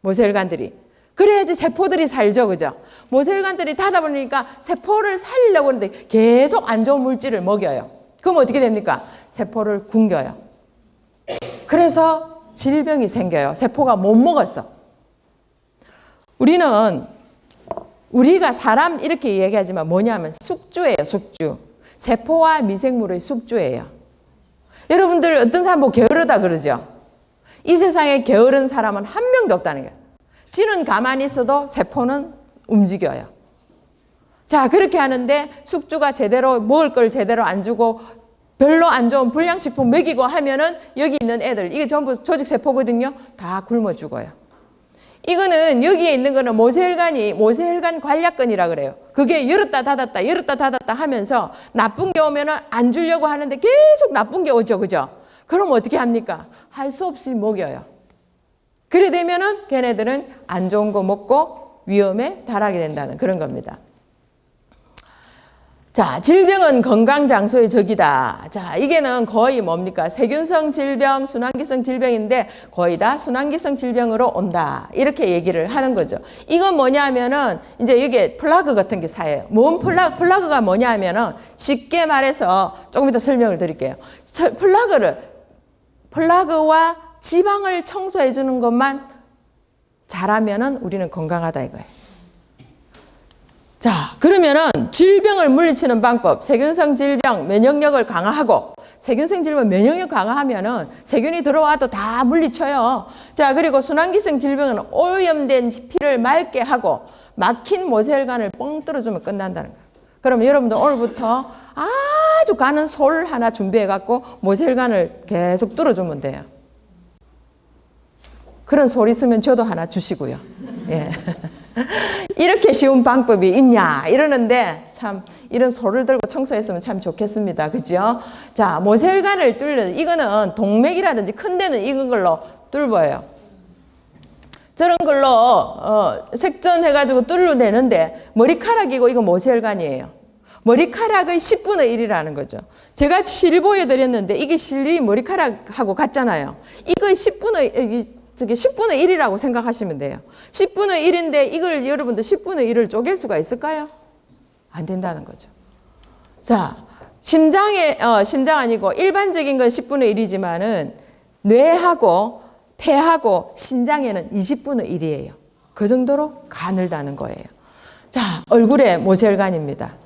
모세혈관들이. 그래야지 세포들이 살죠. 그죠? 모세혈관들이 닫아버리니까 세포를 살리려고 하는데 계속 안 좋은 물질을 먹여요. 그럼 어떻게 됩니까? 세포를 굶겨요. 그래서 질병이 생겨요. 세포가 못 먹었어. 우리가 사람 이렇게 얘기하지만 뭐냐면 숙주예요. 숙주. 세포와 미생물의 숙주예요. 여러분들 어떤 사람 보고 게으르다 그러죠? 이 세상에 게으른 사람은 한 명도 없다는 거예요. 지는 가만히 있어도 세포는 움직여요. 자, 그렇게 하는데 숙주가 제대로 먹을 걸 제대로 안 주고 별로 안 좋은 불량식품 먹이고 하면은 여기 있는 애들, 이게 전부 조직세포거든요. 다 굶어 죽어요. 이거는 여기에 있는 거는 모세혈관 관략근이라 그래요. 그게 열었다 닫았다 하면서 나쁜 게 오면은 안 주려고 하는데 계속 나쁜 게 오죠. 그죠? 그럼 어떻게 합니까? 할 수 없이 먹여요. 그래 되면은 걔네들은 안 좋은 거 먹고 위험에 달하게 된다는 그런 겁니다. 자, 질병은 건강 장소의 적이다. 자, 이게는 거의 뭡니까? 세균성 질병, 순환기성 질병인데 거의 다 순환기성 질병으로 온다. 이렇게 얘기를 하는 거죠. 이건 뭐냐면은 이제 이게 플라그 같은 게 사예요. 뭔 플라그가 뭐냐면은 쉽게 말해서 조금 이따 설명을 드릴게요. 플라그와 지방을 청소해 주는 것만 잘하면은 우리는 건강하다 이거예요. 자, 그러면은 질병을 물리치는 방법, 세균성 질병 면역력을 강화하고, 세균성 질병 면역력 강화하면은 세균이 들어와도 다 물리쳐요. 자, 그리고 순환기성 질병은 오염된 피를 맑게 하고 막힌 모세혈관을 뻥 뚫어주면 끝난다는 거예요. 그럼 여러분들 오늘부터 아주 가는 솔 하나 준비해 갖고 모세혈관을 계속 뚫어주면 돼요. 그런 솔 있으면 저도 하나 주시고요. 예. 이렇게 쉬운 방법이 있냐 이러는데 참 이런 소를 들고 청소했으면 참 좋겠습니다. 그죠? 자, 모세혈관을 뚫려 이거는 동맥이라든지 큰 데는 이런 걸로 뚫어요. 저런 걸로 색전해가지고 뚫어내는데 머리카락이고 이거 모세혈관이에요. 머리카락의 10분의 1이라는 거죠. 제가 실 보여드렸는데 이게 실이 머리카락하고 같잖아요. 이거 10분의 1이라고 생각하시면 돼요. 10분의 1인데 이걸 여러분들 10분의 1을 쪼갤 수가 있을까요? 안 된다는 거죠. 자, 심장 아니고 일반적인 건 10분의 1이지만은 뇌하고 폐하고 신장에는 20분의 1이에요. 그 정도로 가늘다는 거예요. 자, 얼굴에 모세혈관입니다.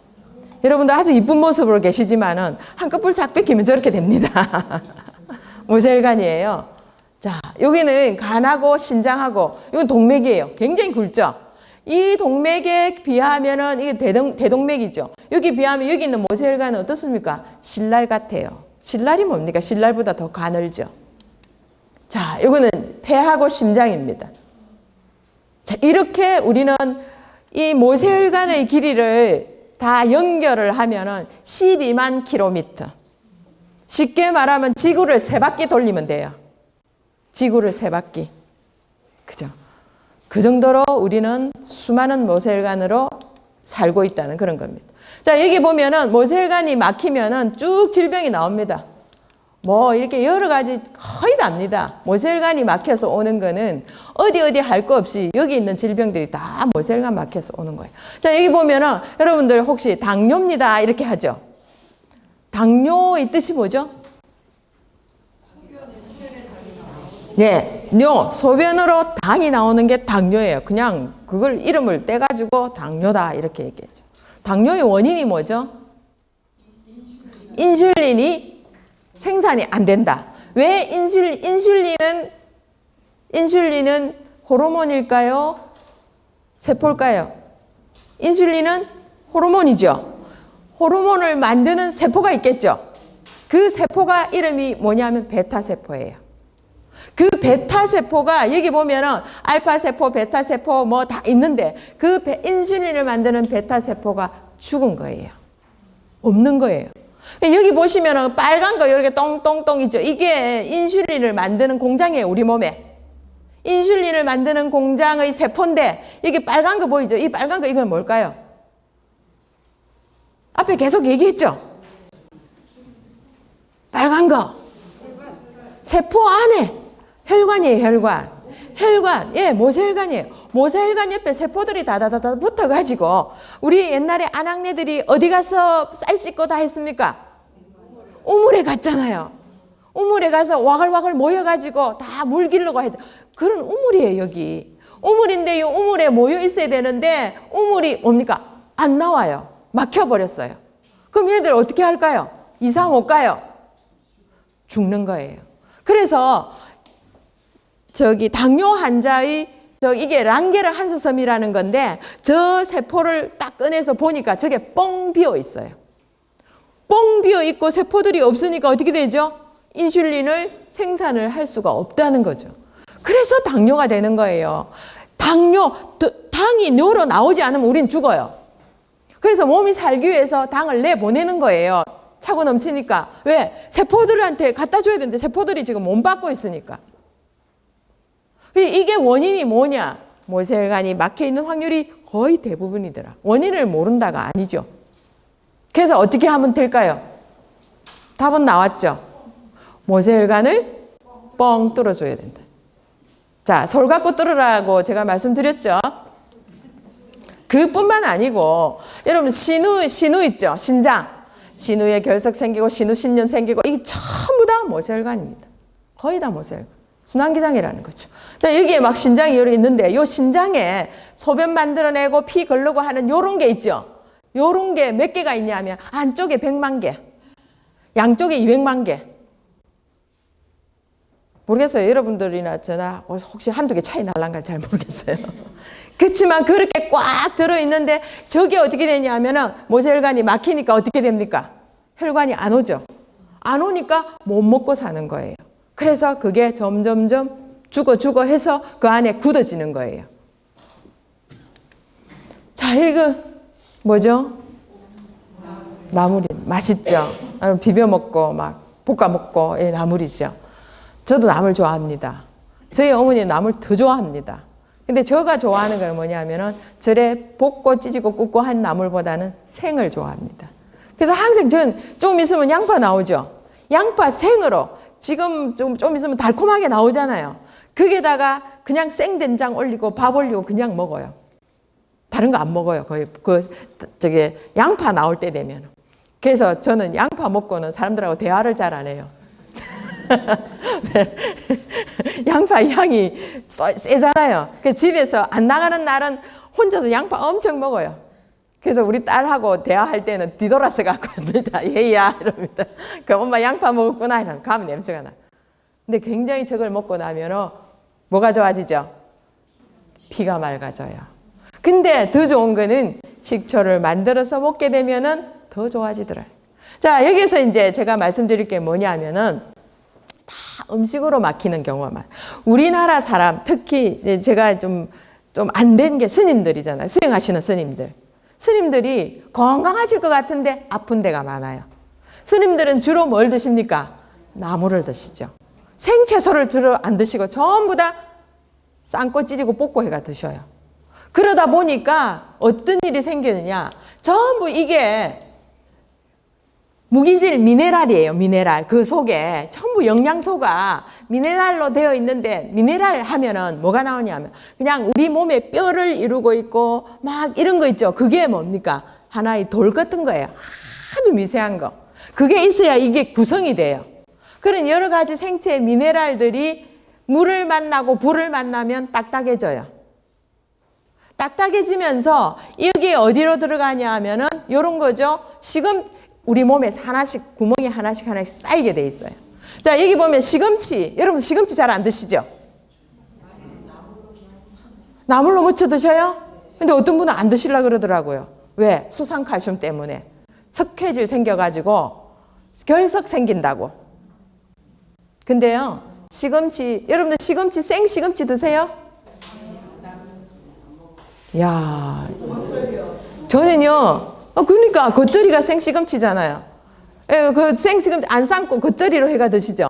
여러분들 아주 이쁜 모습으로 계시지만은 한꺼풀 싹 뺏기면 저렇게 됩니다. 모세혈관이에요. 자, 여기는 간하고 신장하고 이건 동맥이에요. 굉장히 굵죠. 이 동맥에 비하면은 이게 대동맥이죠. 여기 비하면 여기 있는 모세혈관은 어떻습니까? 신랄 같아요. 신랄이 뭡니까? 신랄보다 더 가늘죠. 자, 이거는 폐하고 심장입니다. 자, 이렇게 우리는 이 모세혈관의 길이를 다 연결을 하면은 12만 킬로미터. 쉽게 말하면 지구를 3바퀴 돌리면 돼요. 지구를 3바퀴. 그죠? 그 정도로 우리는 수많은 모세혈관으로 살고 있다는 그런 겁니다. 자, 여기 보면은 모세혈관이 막히면은 쭉 질병이 나옵니다. 뭐 이렇게 여러 가지 거의 납니다. 모세혈관이 막혀서 오는 거는 어디 할 거 없이 여기 있는 질병들이 다 모세혈관 막혀서 오는 거예요. 자, 여기 보면은 여러분들 혹시 당뇨입니다 이렇게 하죠. 당뇨의 뜻이 뭐죠? 네, 소변으로 당이 나오는 게 당뇨예요. 그냥 그걸 이름을 떼가지고 당뇨다 이렇게 얘기했죠. 당뇨의 원인이 뭐죠? 인슐린이 생산이 안 된다. 왜 인슐린은 호르몬일까요? 세포일까요? 인슐린은 호르몬이죠. 호르몬을 만드는 세포가 있겠죠. 그 세포가 이름이 뭐냐면 베타세포예요. 그 베타세포가 여기 보면은 알파세포, 베타세포 뭐 다 있는데 그 인슐린을 만드는 베타세포가 죽은 거예요. 없는 거예요. 여기 보시면은 빨간 거 이렇게 똥똥똥 있죠. 이게 인슐린을 만드는 공장이에요, 우리 몸에. 인슐린을 만드는 공장의 세포인데 여기 빨간 거 보이죠? 이 빨간 거 이건 뭘까요? 앞에 계속 얘기했죠? 빨간 거. 세포 안에 혈관이에요, 혈관. 예, 모세혈관이에요. 모세혈관 옆에 세포들이 다다다다 붙어가지고 우리 옛날에 아낙네들이 어디 가서 쌀 씻고 다 했습니까? 우물에 갔잖아요. 우물에 가서 와글와글 모여가지고 다 물 기르고 해야 돼. 그런 우물이에요, 여기. 우물인데 이 우물에 모여 있어야 되는데 우물이 뭡니까? 안 나와요. 막혀버렸어요. 그럼 얘들 어떻게 할까요? 이사 못 가요. 죽는 거예요. 그래서 당뇨 환자의 이게 랑게르 한스섬이라는 건데 저 세포를 딱 꺼내서 보니까 저게 뻥 비어 있어요. 뻥 비어 있고 세포들이 없으니까 어떻게 되죠? 인슐린을 생산을 할 수가 없다는 거죠. 그래서 당뇨가 되는 거예요. 당이 뇌로 나오지 않으면 우린 죽어요. 그래서 몸이 살기 위해서 당을 내보내는 거예요. 차고 넘치니까. 왜? 세포들한테 갖다 줘야 되는데 세포들이 지금 못 받고 있으니까. 이게 원인이 뭐냐? 모세혈관이 막혀 있는 확률이 거의 대부분이더라. 원인을 모른다가 아니죠. 그래서 어떻게 하면 될까요? 답은 나왔죠. 모세혈관을 뻥 뚫어줘야 된다. 자, 솔 갖고 뚫으라고 제가 말씀드렸죠. 그뿐만 아니고 여러분 신우 있죠. 신장. 신우에 결석 생기고 신우 신염 생기고 이게 전부 다 모세혈관입니다. 거의 다 모세혈관. 순환기장이라는 거죠. 자, 여기에 막 신장이 여러 있는데 이 신장에 소변 만들어내고 피 걸르고 하는 요런 게 있죠. 요런 게 몇 개가 있냐면 안쪽에 100만 개, 양쪽에 200만 개. 모르겠어요. 여러분들이나 저나 혹시 한두 개 차이 날란가 잘 모르겠어요. 그렇지만 그렇게 꽉 들어있는데 저게 어떻게 되냐면은 모세혈관이 막히니까 어떻게 됩니까? 혈관이 안 오죠. 안 오니까 못 먹고 사는 거예요. 그래서 그게 점점점 죽어 해서 그 안에 굳어지는 거예요. 자, 이거 뭐죠? 나물이 맛있죠. 비벼 먹고 막 볶아 먹고 나물이죠. 저도 나물 좋아합니다. 저희 어머니는 나물 더 좋아합니다. 근데 제가 좋아하는 건 뭐냐면은 절에 볶고 찌지고 굽고 한 나물보다는 생을 좋아합니다. 그래서 항상 전 좀 있으면 양파 나오죠. 양파 생으로 지금 좀 있으면 달콤하게 나오잖아요. 거기에다가 그냥 생된장 올리고 밥 올리고 그냥 먹어요. 다른 거 안 먹어요. 거의 양파 나올 때 되면. 그래서 저는 양파 먹고는 사람들하고 대화를 잘 안 해요. 양파 향이 세잖아요. 그래서 집에서 안 나가는 날은 혼자서 양파 엄청 먹어요. 그래서 우리 딸하고 대화할 때는 뒤돌아서 갖고 얘야 이럽니다. 그 엄마 양파 먹었구나 이러면 가면 냄새가 나. 근데 굉장히 저걸 먹고 나면 뭐가 좋아지죠? 피가 맑아져요. 근데 더 좋은 거는 식초를 만들어서 먹게 되면은 더 좋아지더라고요. 자, 여기서 이제 제가 말씀드릴 게 뭐냐면은 다 음식으로 막히는 경우가 많아요. 우리나라 사람, 특히 제가 좀 안 된 게 스님들이잖아요. 수행하시는 스님들. 스님들이 건강하실 것 같은데 아픈 데가 많아요. 스님들은 주로 뭘 드십니까? 나물을 드시죠. 생채소를 주로 안 드시고 전부 다 삶고 찌지고 볶고 해가 드셔요. 그러다 보니까 어떤 일이 생기느냐. 전부 이게 무기질 미네랄이에요. 미네랄. 그 속에 전부 영양소가 미네랄로 되어 있는데 미네랄 하면은 뭐가 나오냐면 그냥 우리 몸에 뼈를 이루고 있고 막 이런 거 있죠. 그게 뭡니까? 하나의 돌 같은 거예요. 아주 미세한 거. 그게 있어야 이게 구성이 돼요. 그런 여러 가지 생체 미네랄들이 물을 만나고 불을 만나면 딱딱해져요. 딱딱해지면서 여기 어디로 들어가냐 하면은 이런 거죠. 지금 우리 몸에 하나씩 구멍이 하나씩 쌓이게 돼 있어요. 자, 여기 보면 시금치. 여러분 시금치 잘 안 드시죠? 나물로 무쳐 드셔요? 근데 어떤 분은 안 드시려고 그러더라고요. 왜? 수산칼슘 때문에. 석회질 생겨가지고 결석 생긴다고. 근데요, 시금치, 여러분들 시금치, 생시금치 드세요? 야, 저는요, 그러니까 겉절이가 생시금치잖아요. 그 생시금치 안 삶고 겉절이로 해가 드시죠.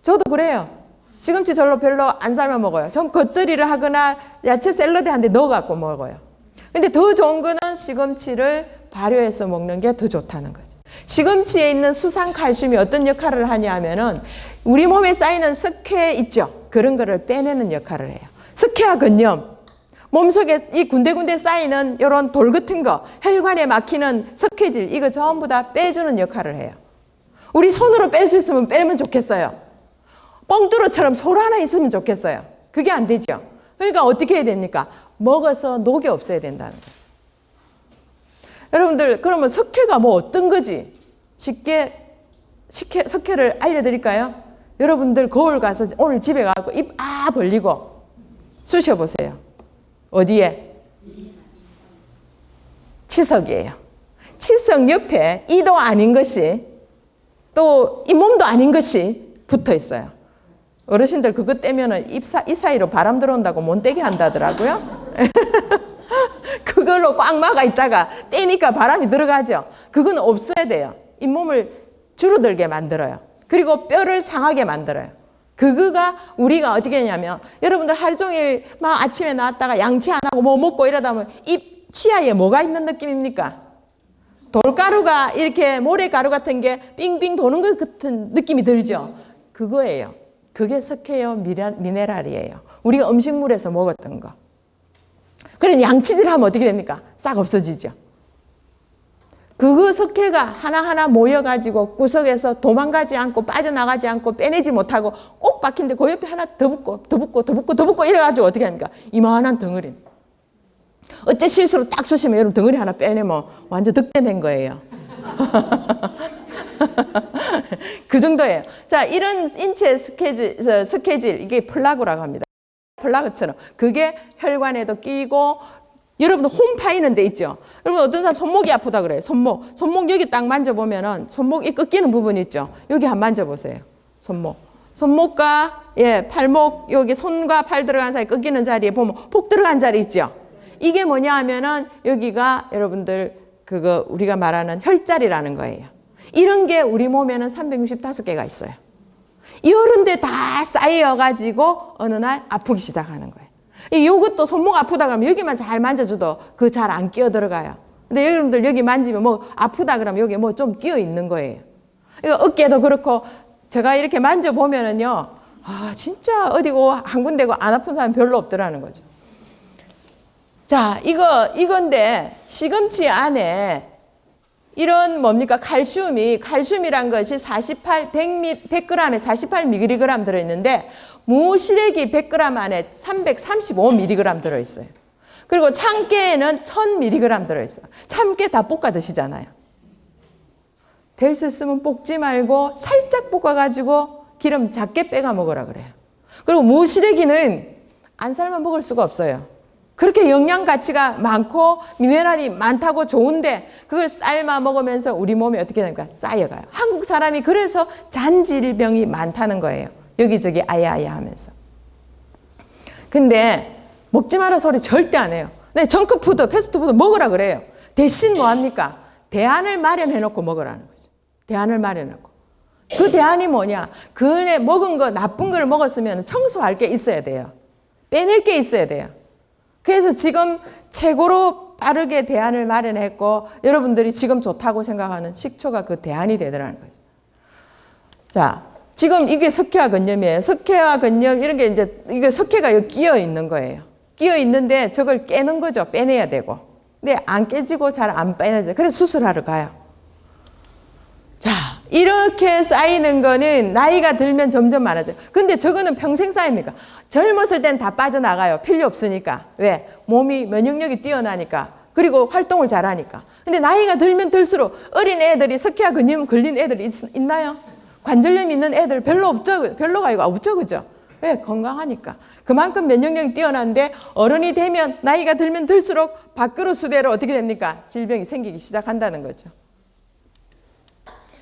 저도 그래요. 시금치 별로 안 삶아 먹어요. 전 겉절이를 하거나 야채 샐러드 한 대 넣어갖고 먹어요. 근데 더 좋은 거는 시금치를 발효해서 먹는 게 더 좋다는 거죠. 시금치에 있는 수산칼슘이 어떤 역할을 하냐면은 우리 몸에 쌓이는 석회 있죠. 그런 거를 빼내는 역할을 해요. 석회와 근염. 몸속에 이 군데군데 쌓이는 이런 돌 같은 거, 혈관에 막히는 석회질, 이거 전부 다 빼주는 역할을 해요. 우리 손으로 뺄 수 있으면 빼면 좋겠어요. 뻥뚫어처럼 솔 하나 있으면 좋겠어요. 그게 안 되죠. 그러니까 어떻게 해야 됩니까? 먹어서 녹이 없어야 된다는 거죠. 여러분들, 그러면 석회가 뭐 어떤 거지? 쉽게 석회를 알려드릴까요? 여러분들 거울 가서 오늘 집에 가고 입 벌리고 쑤셔보세요. 어디에? 치석이에요. 치석 옆에 이도 아닌 것이 또 잇몸도 아닌 것이 붙어 있어요. 어르신들 그거 떼면은 이 사이로 바람 들어온다고 못 떼게 한다더라고요. 그걸로 꽉 막아 있다가 떼니까 바람이 들어가죠. 그건 없어야 돼요. 잇몸을 줄어들게 만들어요. 그리고 뼈를 상하게 만들어요. 그거가 우리가 어떻게 했냐면, 여러분들 하루 종일 막 아침에 나왔다가 양치 안 하고 뭐 먹고 이러다 보면 입 치아에 뭐가 있는 느낌입니까? 돌가루가 이렇게 모래가루 같은 게 빙빙 도는 것 같은 느낌이 들죠? 그거예요. 그게 석회요 미네랄이에요. 우리가 음식물에서 먹었던 거. 그래 양치질 하면 어떻게 됩니까? 싹 없어지죠. 그거 석회가 하나하나 모여가지고 구석에서 도망가지 않고 빠져나가지 않고 빼내지 못하고 꼭 박힌데 그 옆에 하나 더 붙고 더 붙고 더 붙고 더 붙고 이래가지고 어떻게 합니까? 이만한 덩어리. 어째 실수로 딱 쑤시면 여러분 덩어리 하나 빼내면 완전 득템된 거예요. 그 정도예요. 자, 이런 인체 스케질 이게 플라그라고 합니다. 플라그처럼 그게 혈관에도 끼고 여러분들 홈 파이는 데 있죠. 여러분 어떤 사람 손목이 아프다 그래요. 손목 여기 딱 만져보면은 손목이 꺾이는 부분 있죠. 여기 한번 만져보세요. 손목과 팔목 여기 손과 팔 들어간 사이 꺾이는 자리에 보면 폭 들어간 자리 있죠. 이게 뭐냐 하면은 여기가 여러분들 그거 우리가 말하는 혈자리라는 거예요. 이런 게 우리 몸에는 365개가 있어요. 이런 데 다 쌓여가지고 어느 날 아프기 시작하는 거예요. 이것도 손목 아프다 그러면 여기만 잘 만져줘도 그 잘 안 끼어 들어가요. 근데 여러분들 여기 만지면 뭐 아프다 그러면 여기 뭐 좀 끼어 있는 거예요. 그러니까 어깨도 그렇고 제가 이렇게 만져보면은요, 아, 진짜 어디고 한 군데고 안 아픈 사람 별로 없더라는 거죠. 자, 이건데 시금치 안에 이런 뭡니까? 칼슘이란 것이 100g에 48mg 들어있는데 무시래기 100g 안에 335mg 들어있어요. 그리고 참깨에는 1000mg 들어있어요. 참깨 다 볶아 드시잖아요. 될 수 있으면 볶지 말고 살짝 볶아가지고 기름 작게 빼가 먹으라 그래요. 그리고 무시래기는 안 삶아 먹을 수가 없어요. 그렇게 영양 가치가 많고 미네랄이 많다고 좋은데 그걸 삶아 먹으면서 우리 몸에 어떻게 됩니까? 쌓여가요. 한국 사람이 그래서 잔질병이 많다는 거예요. 여기저기 아야아야 하면서. 근데 먹지 마라 소리 절대 안 해요. 네, 정크푸드, 패스트푸드 먹으라 그래요. 대신 뭐 합니까? 대안을 마련해 놓고 먹으라는 거죠. 대안을 마련해 놓고. 그 대안이 뭐냐? 그에 먹은 거 나쁜 걸 먹었으면 청소할 게 있어야 돼요. 빼낼 게 있어야 돼요. 그래서 지금 최고로 빠르게 대안을 마련했고 여러분들이 지금 좋다고 생각하는 식초가 그 대안이 되더라는 거죠. 자, 지금 이게 석회화 근염이에요. 석회화 근염 이런 게 이제 이게 석회가 여기 끼어 있는 거예요. 끼어 있는데 저걸 깨는 거죠. 빼내야 되고. 근데 안 깨지고 잘 안 빼내죠. 그래서 수술하러 가요. 자, 이렇게 쌓이는 거는 나이가 들면 점점 많아져요. 근데 저거는 평생 쌓입니까? 젊었을 때는 다 빠져나가요. 필요 없으니까. 왜? 몸이 면역력이 뛰어나니까. 그리고 활동을 잘하니까. 근데 나이가 들면 들수록 어린 애들이 석회화 근염 걸린 애들이 있나요? 관절염 있는 애들 별로 없죠. 별로가 아니고 없죠. 그죠? 왜? 건강하니까. 그만큼 면역력이 뛰어난데 어른이 되면 나이가 들면 들수록 밥그릇 수대로 어떻게 됩니까? 질병이 생기기 시작한다는 거죠.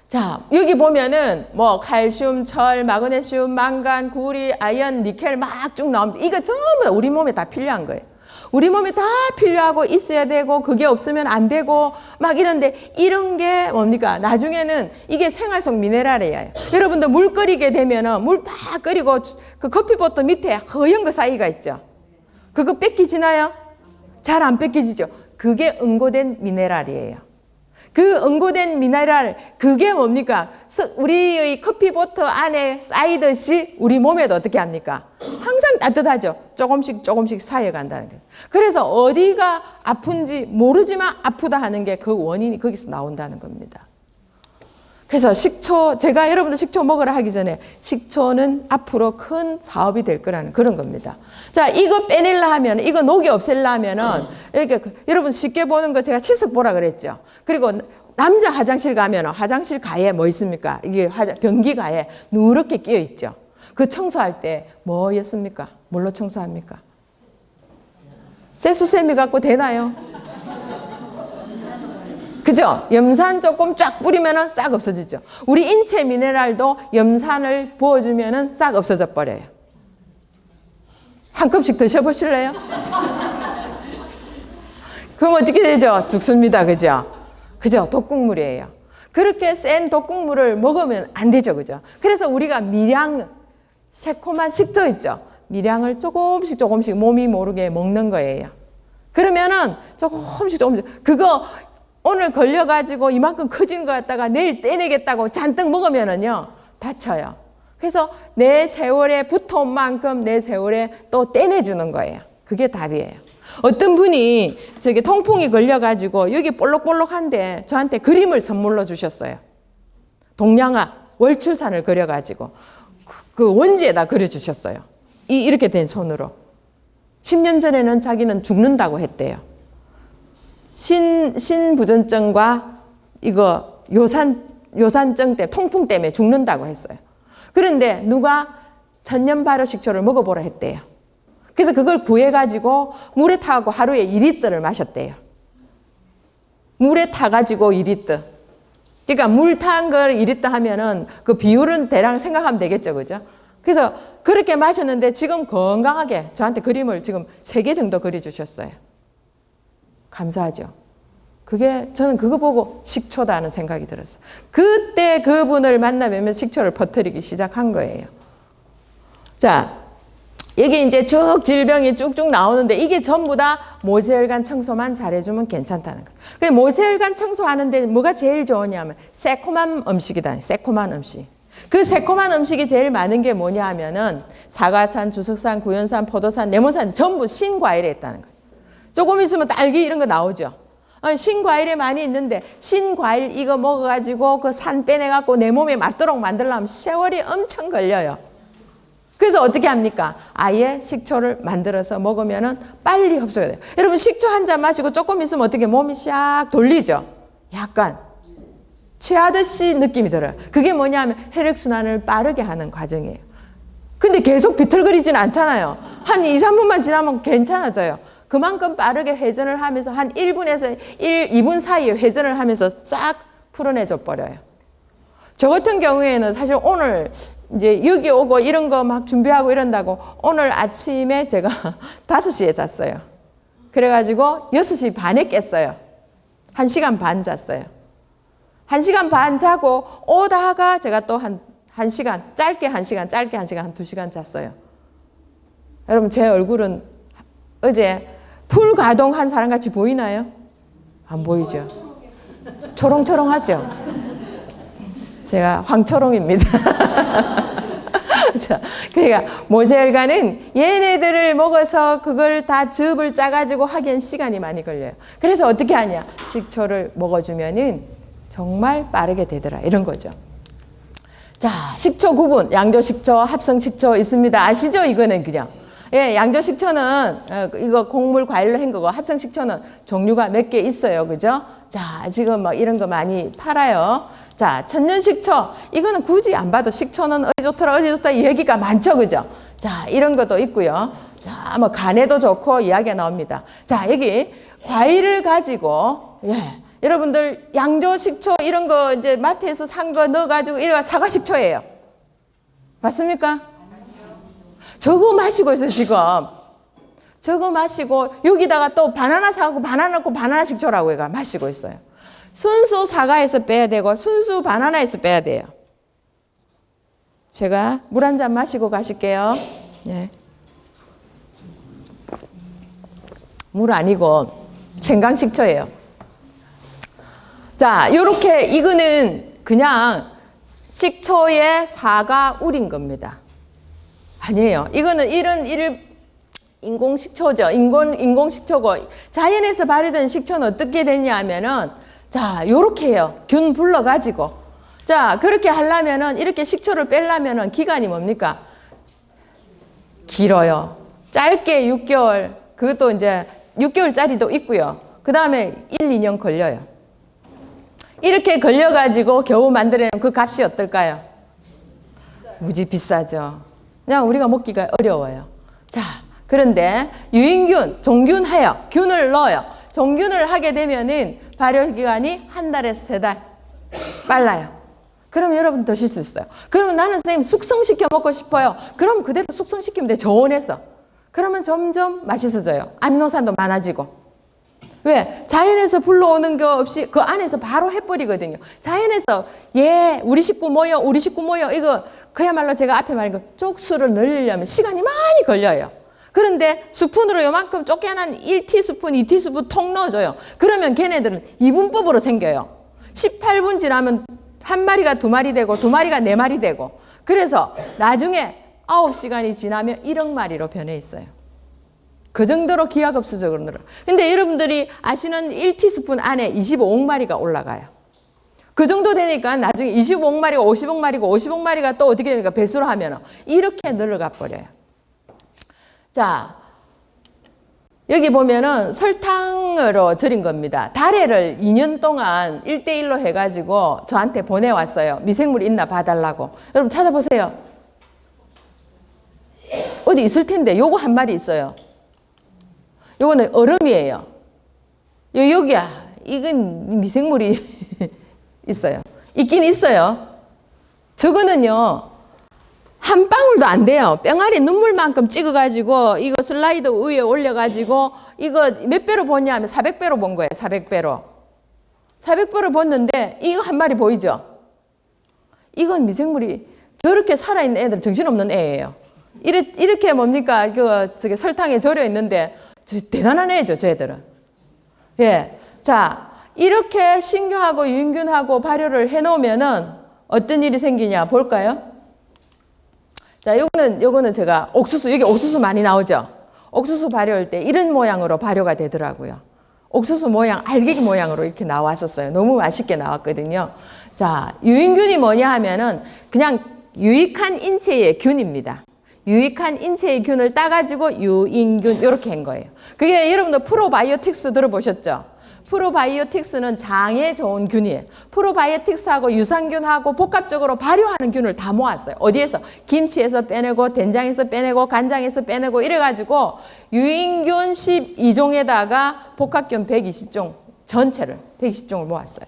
자, 여기 보면은 뭐 칼슘, 철, 마그네슘, 망간, 구리, 아연, 니켈 막 쭉 나옵니다. 이거 전부 우리 몸에 다 필요한 거예요. 우리 몸에 다 필요하고 있어야 되고 그게 없으면 안 되고 막 이런데 이런 게 뭡니까? 나중에는 이게 생활성 미네랄이에요. 여러분들 물 끓이게 되면은 물 팍 끓이고 그 커피포트 밑에 허연 거 사이가 있죠. 그거 뺏기지나요? 잘 안 뺏기지죠. 그게 응고된 미네랄이에요. 그 응고된 미네랄 그게 뭡니까? 우리의 커피포트 안에 쌓이듯이 우리 몸에도 어떻게 합니까? 항상 따뜻하죠. 조금씩 쌓여간다는 거예요. 그래서 어디가 아픈지 모르지만 아프다 하는 게 그 원인이 거기서 나온다는 겁니다. 그래서 식초, 제가 여러분들 식초 먹으라 하기 전에 식초는 앞으로 큰 사업이 될 거라는 그런 겁니다. 자, 이거 빼내려 하면, 이거 녹이 없애려 하면은, 이렇게, 여러분 쉽게 보는 거 제가 치석 보라 그랬죠. 그리고 남자 화장실 가면 화장실 가에 뭐 있습니까? 이게 변기 가에 누렇게 끼어 있죠. 그 청소할 때 뭐였습니까? 뭘로 청소합니까? 세수세미 갖고 되나요? 그죠? 염산 조금 쫙 뿌리면은 싹 없어지죠. 우리 인체 미네랄도 염산을 부어주면은 싹 없어져 버려요. 한 컵씩 드셔보실래요? 그럼 어떻게 되죠? 죽습니다. 그죠? 그죠? 독국물이에요. 그렇게 센 독국물을 먹으면 안 되죠. 그죠? 그래서 우리가 새콤한 식초 있죠. 밀양을 조금씩 조금씩 몸이 모르게 먹는 거예요. 그러면은 조금씩 그거 오늘 걸려가지고 이만큼 커진 거 갖다가 내일 떼내겠다고 잔뜩 먹으면은요 다쳐요. 그래서 내 세월에 붙어온 만큼 내 세월에 또 떼내주는 거예요. 그게 답이에요. 어떤 분이 저기 통풍이 걸려가지고 여기 볼록볼록한데 저한테 그림을 선물로 주셨어요. 동양화 월출산을 그려가지고 그 원지에다 그려주셨어요. 이렇게 된 손으로. 10년 전에는 자기는 죽는다고 했대요. 신부전증과 이거 요산증 때문에 통풍 때문에 죽는다고 했어요. 그런데 누가 천년 발효 식초를 먹어보라 했대요. 그래서 그걸 구해가지고 물에 타고 하루에 2리터를 마셨대요. 물에 타가지고 2리터. 그러니까 물 탄 걸 2리터 하면은 그 비율은 대략 생각하면 되겠죠. 그죠? 그래서 그렇게 마셨는데 지금 건강하게 저한테 그림을 지금 3개 정도 그려주셨어요. 감사하죠. 그게 저는 그거 보고 식초다는 생각이 들었어요. 그때 그분을 만나뵈면 식초를 퍼뜨리기 시작한 거예요. 자, 여기 이제 쭉 질병이 쭉쭉 나오는데 이게 전부 다 모세혈관 청소만 잘해주면 괜찮다는 거예요. 그 모세혈관 청소하는데 뭐가 제일 좋으냐면 새콤한 음식이다. 새콤한 음식. 그 새콤한 음식이 제일 많은 게 뭐냐 하면은 사과산, 주석산, 구연산, 포도산, 레몬산 전부 신과일에 있다는 거예요. 조금 있으면 딸기 이런 거 나오죠. 신과일에 많이 있는데 신과일 이거 먹어가지고 그 산 빼내갖고 내 몸에 맞도록 만들려면 세월이 엄청 걸려요. 그래서 어떻게 합니까? 아예 식초를 만들어서 먹으면은 빨리 흡수가 돼요. 여러분 식초 한 잔 마시고 조금 있으면 어떻게 몸이 샥 돌리죠? 약간 취하듯이 느낌이 들어요. 그게 뭐냐면 혈액순환을 빠르게 하는 과정이에요. 근데 계속 비틀거리지는 않잖아요. 한 2, 3분만 지나면 괜찮아져요. 그만큼 빠르게 회전을 하면서 한 1분에서 2분 사이에 회전을 하면서 싹 풀어내줘 버려요. 저 같은 경우에는 사실 오늘 이제 여기 오고 이런 거 막 준비하고 이런다고 오늘 아침에 제가 5시에 잤어요. 그래가지고 6시 반에 깼어요. 1시간 반 잤어요. 1시간 반 자고 오다가 제가 또 한 1시간, 짧게 1시간, 짧게 1시간, 한 2시간 잤어요. 여러분 제 얼굴은 어제 풀 가동한 사람 같이 보이나요? 안 보이죠? 초롱초롱하죠? 제가 황초롱입니다. 자, 그러니까 모세혈관은 얘네들을 먹어서 그걸 다 즙을 짜가지고 하기엔 시간이 많이 걸려요. 그래서 어떻게 하냐? 식초를 먹어주면은 정말 빠르게 되더라. 이런 거죠. 자, 식초 구분, 양조식초, 합성식초 있습니다. 아시죠? 이거는 그냥. 예, 양조식초는 이거 곡물 과일로 한 거고 합성식초는 종류가 몇 개 있어요. 그죠? 자, 지금 막 이런 거 많이 팔아요. 자, 천년식초. 이거는 굳이 안 봐도 식초는 어디 좋더라, 어디 좋다 얘기가 많죠. 그죠? 자, 이런 것도 있고요. 자, 뭐 간에도 좋고 이야기가 나옵니다. 자, 여기 과일을 가지고, 예. 여러분들 양조식초 이런 거 이제 마트에서 산 거 넣어가지고 이래가 사과식초예요. 맞습니까? 저거 마시고 있어요, 지금. 저거 마시고 여기다가 또 바나나 사고 바나나 넣고 바나나 식초라고 해가 마시고 있어요. 순수 사과에서 빼야 되고 순수 바나나에서 빼야 돼요. 제가 물 한 잔 마시고 가실게요. 예. 물 아니고 생강식초예요. 자, 요렇게 이거는 그냥 식초에 사과 우린 겁니다. 아니에요. 이거는 이런 인공식초죠. 인공식초고 자연에서 발효된 식초는 어떻게 됐냐 하면은 자, 요렇게 해요. 균 불러가지고. 자, 그렇게 하려면은 이렇게 식초를 빼려면은 기간이 뭡니까? 길어요. 짧게 6개월. 그것도 이제 6개월짜리도 있고요. 그 다음에 1, 2년 걸려요. 이렇게 걸려가지고 겨우 만들어낸 그 값이 어떨까요? 무지 비싸죠. 그냥 우리가 먹기가 어려워요. 자, 그런데 유인균, 종균해요. 균을 넣어요. 종균을 하게 되면은 발효기간이 1달에서 3달 빨라요. 그럼 여러분 드실 수 있어요. 그러면 나는 선생님 숙성시켜 먹고 싶어요. 그럼 그대로 숙성시키면 돼. 저온에서. 그러면 점점 맛있어져요. 아미노산도 많아지고. 왜? 자연에서 불러오는 거 없이 그 안에서 바로 해버리거든요. 자연에서 우리 식구 모여 우리 식구 모여 이거 그야말로 제가 앞에 말한 거 쪽수를 늘리려면 시간이 많이 걸려요. 그런데 스푼으로 요만큼 쫓겨난 1티스푼 2티스푼 통 넣어줘요. 그러면 걔네들은 이분법으로 생겨요. 18분 지나면 한 마리가 2마리 되고 2마리가 4마리 되고, 그래서 나중에 9시간이 지나면 1억 마리로 변해 있어요. 그 정도로 기하급수적으로 늘어요. 근데 여러분들이 아시는 1티스푼 안에 25억 마리가 올라가요. 그 정도 되니까 나중에 25억 마리가 50억 마리고 50억 마리가 또 어떻게 됩니까? 배수로 하면 이렇게 늘어가 버려요. 자, 여기 보면은 설탕으로 절인 겁니다. 다래를 2년 동안 1대1로 해가지고 저한테 보내왔어요. 미생물 있나 봐달라고. 여러분 찾아보세요. 어디 있을 텐데 요거 한 마리 있어요. 요거는 얼음이에요. 여기야. 이건 미생물이 있어요. 있긴 있어요. 저거는요. 한 방울도 안 돼요. 뺑아리 눈물만큼 찍어가지고 이거 슬라이드 위에 올려가지고 이거 몇 배로 보냐 하면 400배로 본 거예요. 400배로. 400배로 봤는데 이거 한 마리 보이죠? 이건 미생물이 저렇게 살아있는 애들 정신없는 애예요. 이렇게 뭡니까? 저기 설탕에 절여 있는데 대단한 애죠, 저 애들은. 예. 자, 이렇게 신규하고 유인균하고 발효를 해 놓으면은 어떤 일이 생기냐 볼까요? 자, 요거는 제가 여기 옥수수 많이 나오죠? 옥수수 발효할 때 이런 모양으로 발효가 되더라고요. 옥수수 모양, 알갱이 모양으로 이렇게 나왔었어요. 너무 맛있게 나왔거든요. 자, 유인균이 뭐냐 하면은 그냥 유익한 인체의 균입니다. 유익한 인체의 균을 따가지고 유인균 이렇게 한 거예요. 그게 여러분들 프로바이오틱스 들어보셨죠? 프로바이오틱스는 장에 좋은 균이에요. 프로바이오틱스하고 유산균하고 복합적으로 발효하는 균을 다 모았어요. 어디에서? 김치에서 빼내고 된장에서 빼내고 간장에서 빼내고 이래가지고 유인균 12종에다가 복합균 120종 전체를 120종을 모았어요.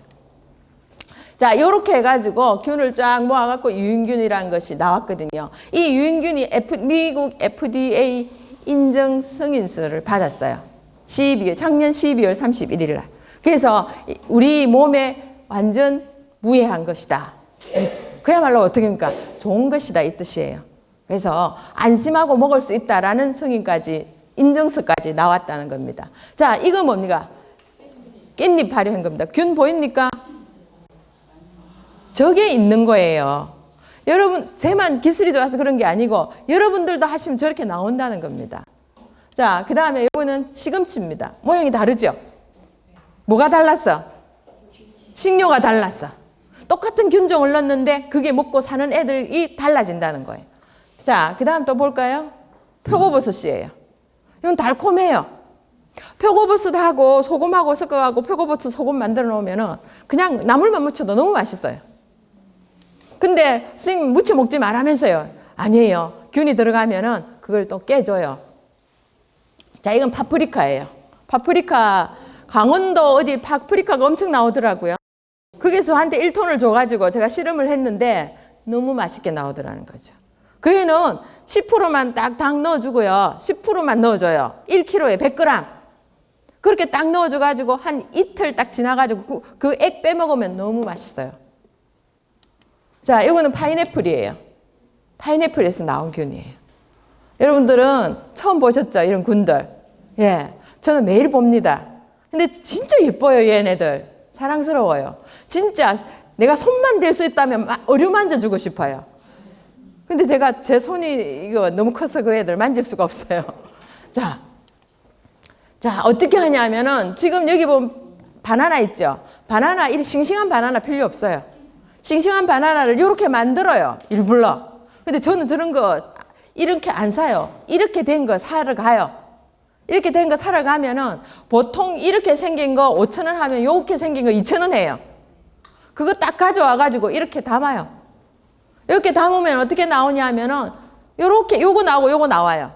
자, 요렇게 해가지고 균을 쫙 모아갖고 유인균이라는 것이 나왔거든요. 이 유인균이 미국 FDA 인증 승인서를 받았어요. 작년 12월 31일 날. 그래서 우리 몸에 완전 무해한 것이다. 그야말로 어떻게 합니까? 좋은 것이다 이 뜻이에요. 그래서 안심하고 먹을 수 있다라는 승인까지 인증서까지 나왔다는 겁니다. 자, 이거 뭡니까? 깻잎 발효한 겁니다. 균 보입니까? 저게 있는 거예요. 여러분, 쟤만 기술이 좋아서 그런 게 아니고 여러분들도 하시면 저렇게 나온다는 겁니다. 자, 그 다음에 이거는 시금치입니다. 모양이 다르죠? 뭐가 달랐어? 식료가 달랐어. 똑같은 균종을 넣었는데 그게 먹고 사는 애들이 달라진다는 거예요. 자, 그 다음 또 볼까요? 표고버섯이에요. 이건 달콤해요. 표고버섯하고 소금하고 섞어가지고 표고버섯 소금 만들어 놓으면은 그냥 나물만 무쳐도 너무 맛있어요. 근데 선생님 무쳐 먹지 말라면서요. 아니에요. 균이 들어가면은 그걸 또 깨줘요. 자, 이건 파프리카예요. 파프리카, 강원도 어디 파프리카가 엄청 나오더라고요. 거기서 한테 1톤을 줘가지고 제가 실험을 했는데 너무 맛있게 나오더라는 거죠. 그게는 10%만 딱 넣어주고요. 10%만 넣어줘요. 1kg에 100g. 그렇게 딱 넣어줘가지고 한 이틀 딱 지나가지고 그 액 빼먹으면 너무 맛있어요. 자, 이거는 파인애플이에요. 파인애플에서 나온 균이에요. 여러분들은 처음 보셨죠? 이런 균들. 예. 저는 매일 봅니다. 근데 진짜 예뻐요, 얘네들. 사랑스러워요. 진짜 내가 손만 댈 수 있다면 어루만져주고 싶어요. 근데 제가 제 손이 이거 너무 커서 그 애들 만질 수가 없어요. 자, 어떻게 하냐면은 지금 여기 보면 바나나 있죠? 바나나, 이 싱싱한 바나나 필요 없어요. 싱싱한 바나나를 이렇게 만들어요. 일부러. 근데 저는 저런 거 이렇게 안 사요. 이렇게 된 거 사러 가요. 이렇게 된 거 사러 가면은 보통 이렇게 생긴 거 5,000원 하면 이렇게 생긴 거 2,000원 해요. 그거 딱 가져와가지고 이렇게 담아요. 이렇게 담으면 어떻게 나오냐 하면은 요렇게 요거 나오고 요거 나와요.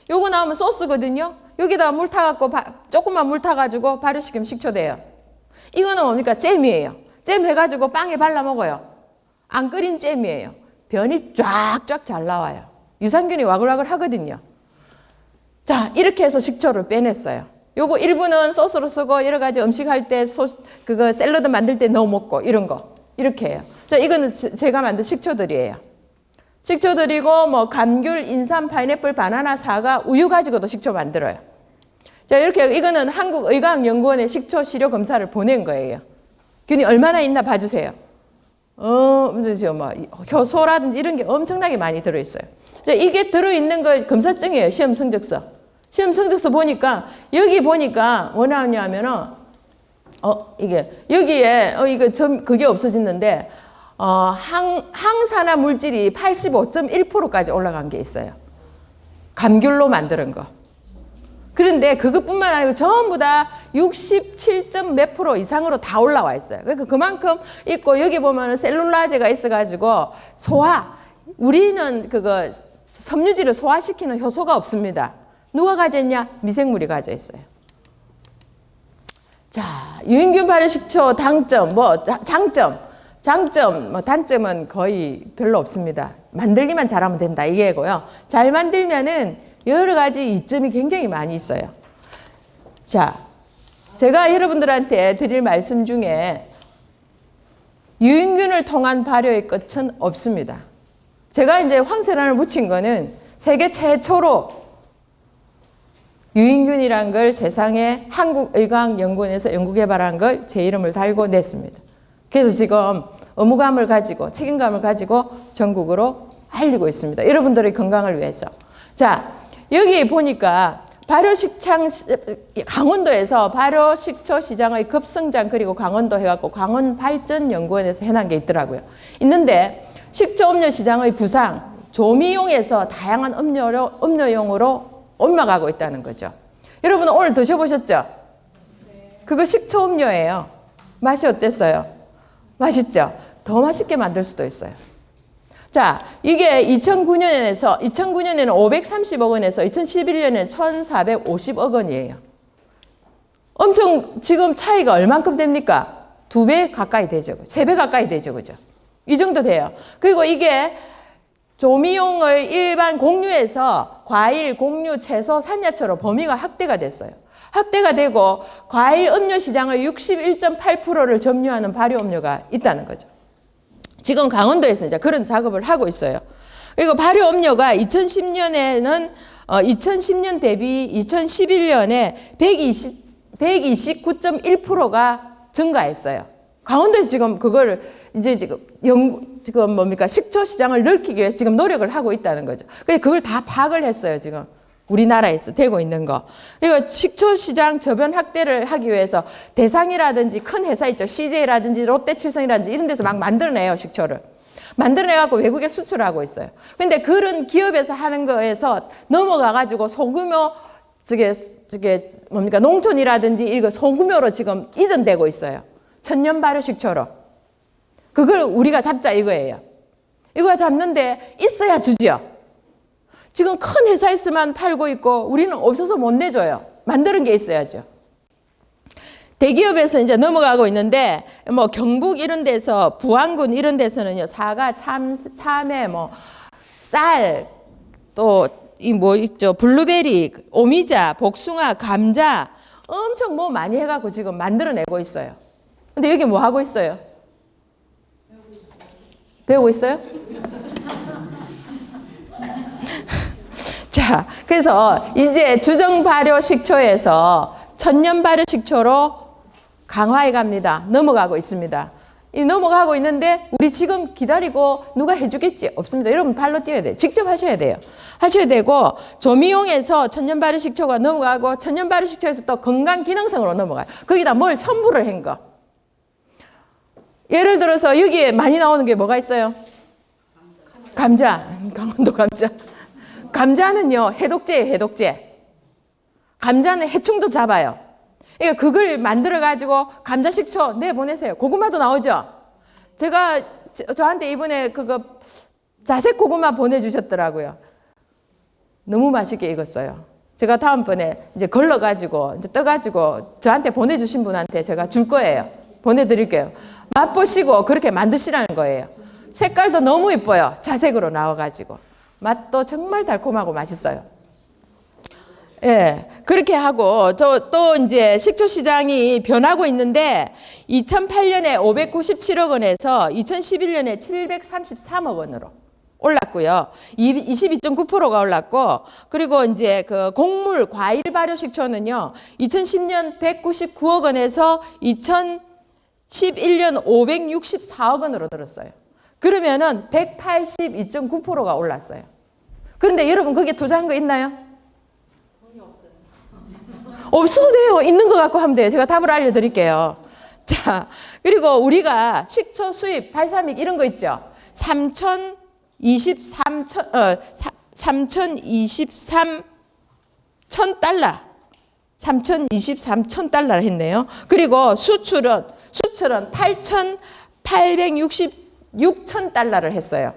요거 나오면 소스거든요. 여기다가 물 타갖고 조금만 물 타가지고 발효시키면 식초돼요. 이거는 뭡니까? 잼이에요. 잼 해가지고 빵에 발라 먹어요. 안 끓인 잼이에요. 변이 쫙쫙 잘 나와요. 유산균이 와글와글 하거든요. 자, 이렇게 해서 식초를 빼냈어요. 요거 일부는 소스로 쓰고 여러 가지 음식 할 때 그거 샐러드 만들 때 넣어 먹고 이런 거. 이렇게 해요. 자, 이거는 제가 만든 식초들이에요. 식초들이고 뭐 감귤, 인삼, 파인애플, 바나나, 사과, 우유 가지고도 식초 만들어요. 자, 이렇게 이거는 한국의과학연구원에 식초 시료 검사를 보낸 거예요. 균이 얼마나 있나 봐주세요. 저 뭐 효소라든지 이런 게 엄청나게 많이 들어있어요. 자, 이게 들어있는 거 검사증이에요. 시험 성적서. 시험 성적서 보니까 여기 보니까 뭐 나오냐면은 이게 여기에 그게 없어졌는데 항산화 물질이 85.1%까지 올라간 게 있어요. 감귤로 만드는 거. 그런데 그것뿐만 아니고 전부 다 67점 몇 프로 이상으로 다 올라와 있어요. 그러니까 그만큼 있고 여기 보면은 셀룰라제가 있어가지고 우리는 그거 섬유질을 소화시키는 효소가 없습니다. 누가 가져 있냐? 미생물이 가져 있어요. 자, 유인균 발효 식초 장점, 단점은 거의 별로 없습니다. 만들기만 잘하면 된다 이게고요. 잘 만들면은 여러 가지 이점이 굉장히 많이 있어요. 자, 제가 여러분들한테 드릴 말씀 중에 유인균을 통한 발효의 끝은 없습니다. 제가 이제 황세란을 붙인 거는 세계 최초로 유인균이란 걸 세상에 한국의과학연구원에서 연구개발한 걸 제 이름을 달고 냈습니다. 그래서 지금 의무감을 가지고 책임감을 가지고 전국으로 알리고 있습니다. 여러분들의 건강을 위해서. 자, 여기 보니까 강원도에서 발효식초 시장의 급성장 그리고 강원도 해갖고 강원발전연구원에서 해놓은 게 있더라고요. 있는데 식초 음료 시장의 부상, 조미용에서 다양한 음료용으로 옮아가고 있다는 거죠. 여러분 오늘 드셔보셨죠? 그거 식초 음료예요. 맛이 어땠어요? 맛있죠? 더 맛있게 만들 수도 있어요. 자, 이게 2009년에는 530억 원에서 2011년에는 1,450억 원이에요. 엄청 지금 차이가 얼만큼 됩니까? 2배 가까이 되죠. 3배 가까이 되죠. 그죠? 이 정도 돼요. 그리고 이게 조미용의 일반 공유에서 과일, 곡류, 채소, 산야채로 범위가 확대가 됐어요. 확대가 되고 과일 음료 시장의 61.8%를 점유하는 발효 음료가 있다는 거죠. 지금 강원도에서 이제 그런 작업을 하고 있어요. 그리고 발효 음료가 2010년 대비 2011년에 129.1%가 증가했어요. 강원도에서 지금 그걸 지금 뭡니까? 식초 시장을 넓히기 위해서 지금 노력을 하고 있다는 거죠. 그래서 그걸 다 파악을 했어요, 지금. 우리나라에서 되고 있는 거. 그리고 식초 시장 저변 확대를 하기 위해서 대상이라든지 큰 회사 있죠. CJ라든지 롯데칠성이라든지 이런 데서 막 만들어내요, 식초를. 만들어내갖고 외국에 수출하고 있어요. 근데 그런 기업에서 하는 거에서 넘어가가지고 소규모, 뭡니까? 농촌이라든지 이거 소규모로 지금 이전되고 있어요. 천년 발효 식초로. 그걸 우리가 잡자 이거예요. 이거 잡는데 있어야 주죠. 지금 큰 회사에서만 팔고 있고 우리는 없어서 못 내줘요. 만드는 게 있어야죠. 대기업에서 이제 넘어가고 있는데 뭐 경북 이런 데서 부안군 이런 데서는요. 사과, 참외, 뭐 쌀, 또 이 뭐 있죠. 블루베리, 오미자, 복숭아, 감자 엄청 뭐 많이 해갖고 지금 만들어내고 있어요. 근데 여기 뭐 하고 있어요? 배우고 있어요? 자, 그래서 이제 주정 발효 식초에서 천년 발효 식초로 강화해 갑니다. 넘어가고 있습니다. 이 넘어가고 있는데 우리 지금 기다리고 누가 해주겠지? 없습니다. 여러분 발로 뛰어야 돼요. 직접 하셔야 돼요. 하셔야 되고 조미용에서 천년 발효 식초가 넘어가고 천년 발효 식초에서 또 건강 기능성으로 넘어가요. 거기다 뭘 첨부를 한 거. 예를 들어서 여기에 많이 나오는 게 뭐가 있어요? 감자. 강원도 감자. 감자는요, 해독제예요, 해독제. 감자는 해충도 잡아요. 그러니까 그걸 만들어가지고 감자 식초 내보내세요. 고구마도 나오죠? 제가 저한테 이번에 그거 자색 고구마 보내주셨더라고요. 너무 맛있게 익었어요. 제가 다음번에 이제 걸러가지고, 이제 떠가지고 저한테 보내주신 분한테 제가 줄 거예요. 보내드릴게요. 맛보시고 그렇게 만드시라는 거예요. 색깔도 너무 이뻐요. 자색으로 나와가지고. 맛도 정말 달콤하고 맛있어요. 예, 그렇게 하고 또 이제 식초 시장이 변하고 있는데 2008년에 597억 원에서 2011년에 733억 원으로 올랐고요. 22.9%가 올랐고, 그리고 이제 그 곡물 과일 발효 식초는요. 2010년 199억 원에서 2011년 564억 원으로 늘었어요. 그러면은 182.9%가 올랐어요. 그런데 여러분 거기에 투자한 거 있나요? 없어도 돼요. 있는 거 갖고 하면 돼요. 제가 답을 알려드릴게요. 자, 그리고 우리가 식초 수입, 발사믹 이런 거 있죠. 3,023,000달러. 3,023,000달러를 했네요. 그리고 수출은 8,866,000달러를 했어요.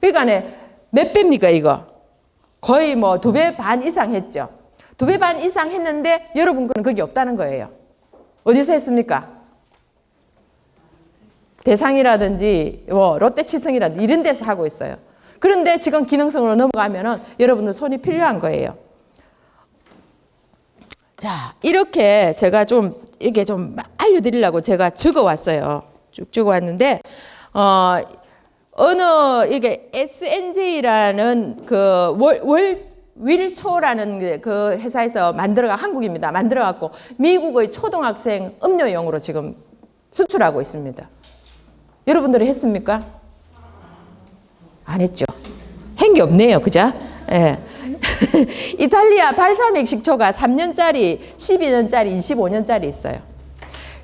그러니까 몇 배입니까, 이거? 거의 뭐 2배 반 이상 했죠. 2배 반 이상 했는데 여러분 거는 그게 없다는 거예요. 어디서 했습니까? 대상이라든지 뭐 롯데칠성이라든지 이런 데서 하고 있어요. 그런데 지금 기능성으로 넘어가면은 여러분들 손이 필요한 거예요. 자, 이렇게 제가 좀 이게 좀 알려드리려고 제가 적어왔어요. 쭉 적어왔는데 어느 이게 SNJ라는 그 윌초라는 그 회사에서 한국입니다. 만들어갖고 미국의 초등학생 음료용으로 지금 수출하고 있습니다. 여러분들이 했습니까? 안 했죠. 한 게 없네요. 그죠? 예. 이탈리아 발사믹 식초가 3년짜리, 12년짜리, 25년짜리 있어요.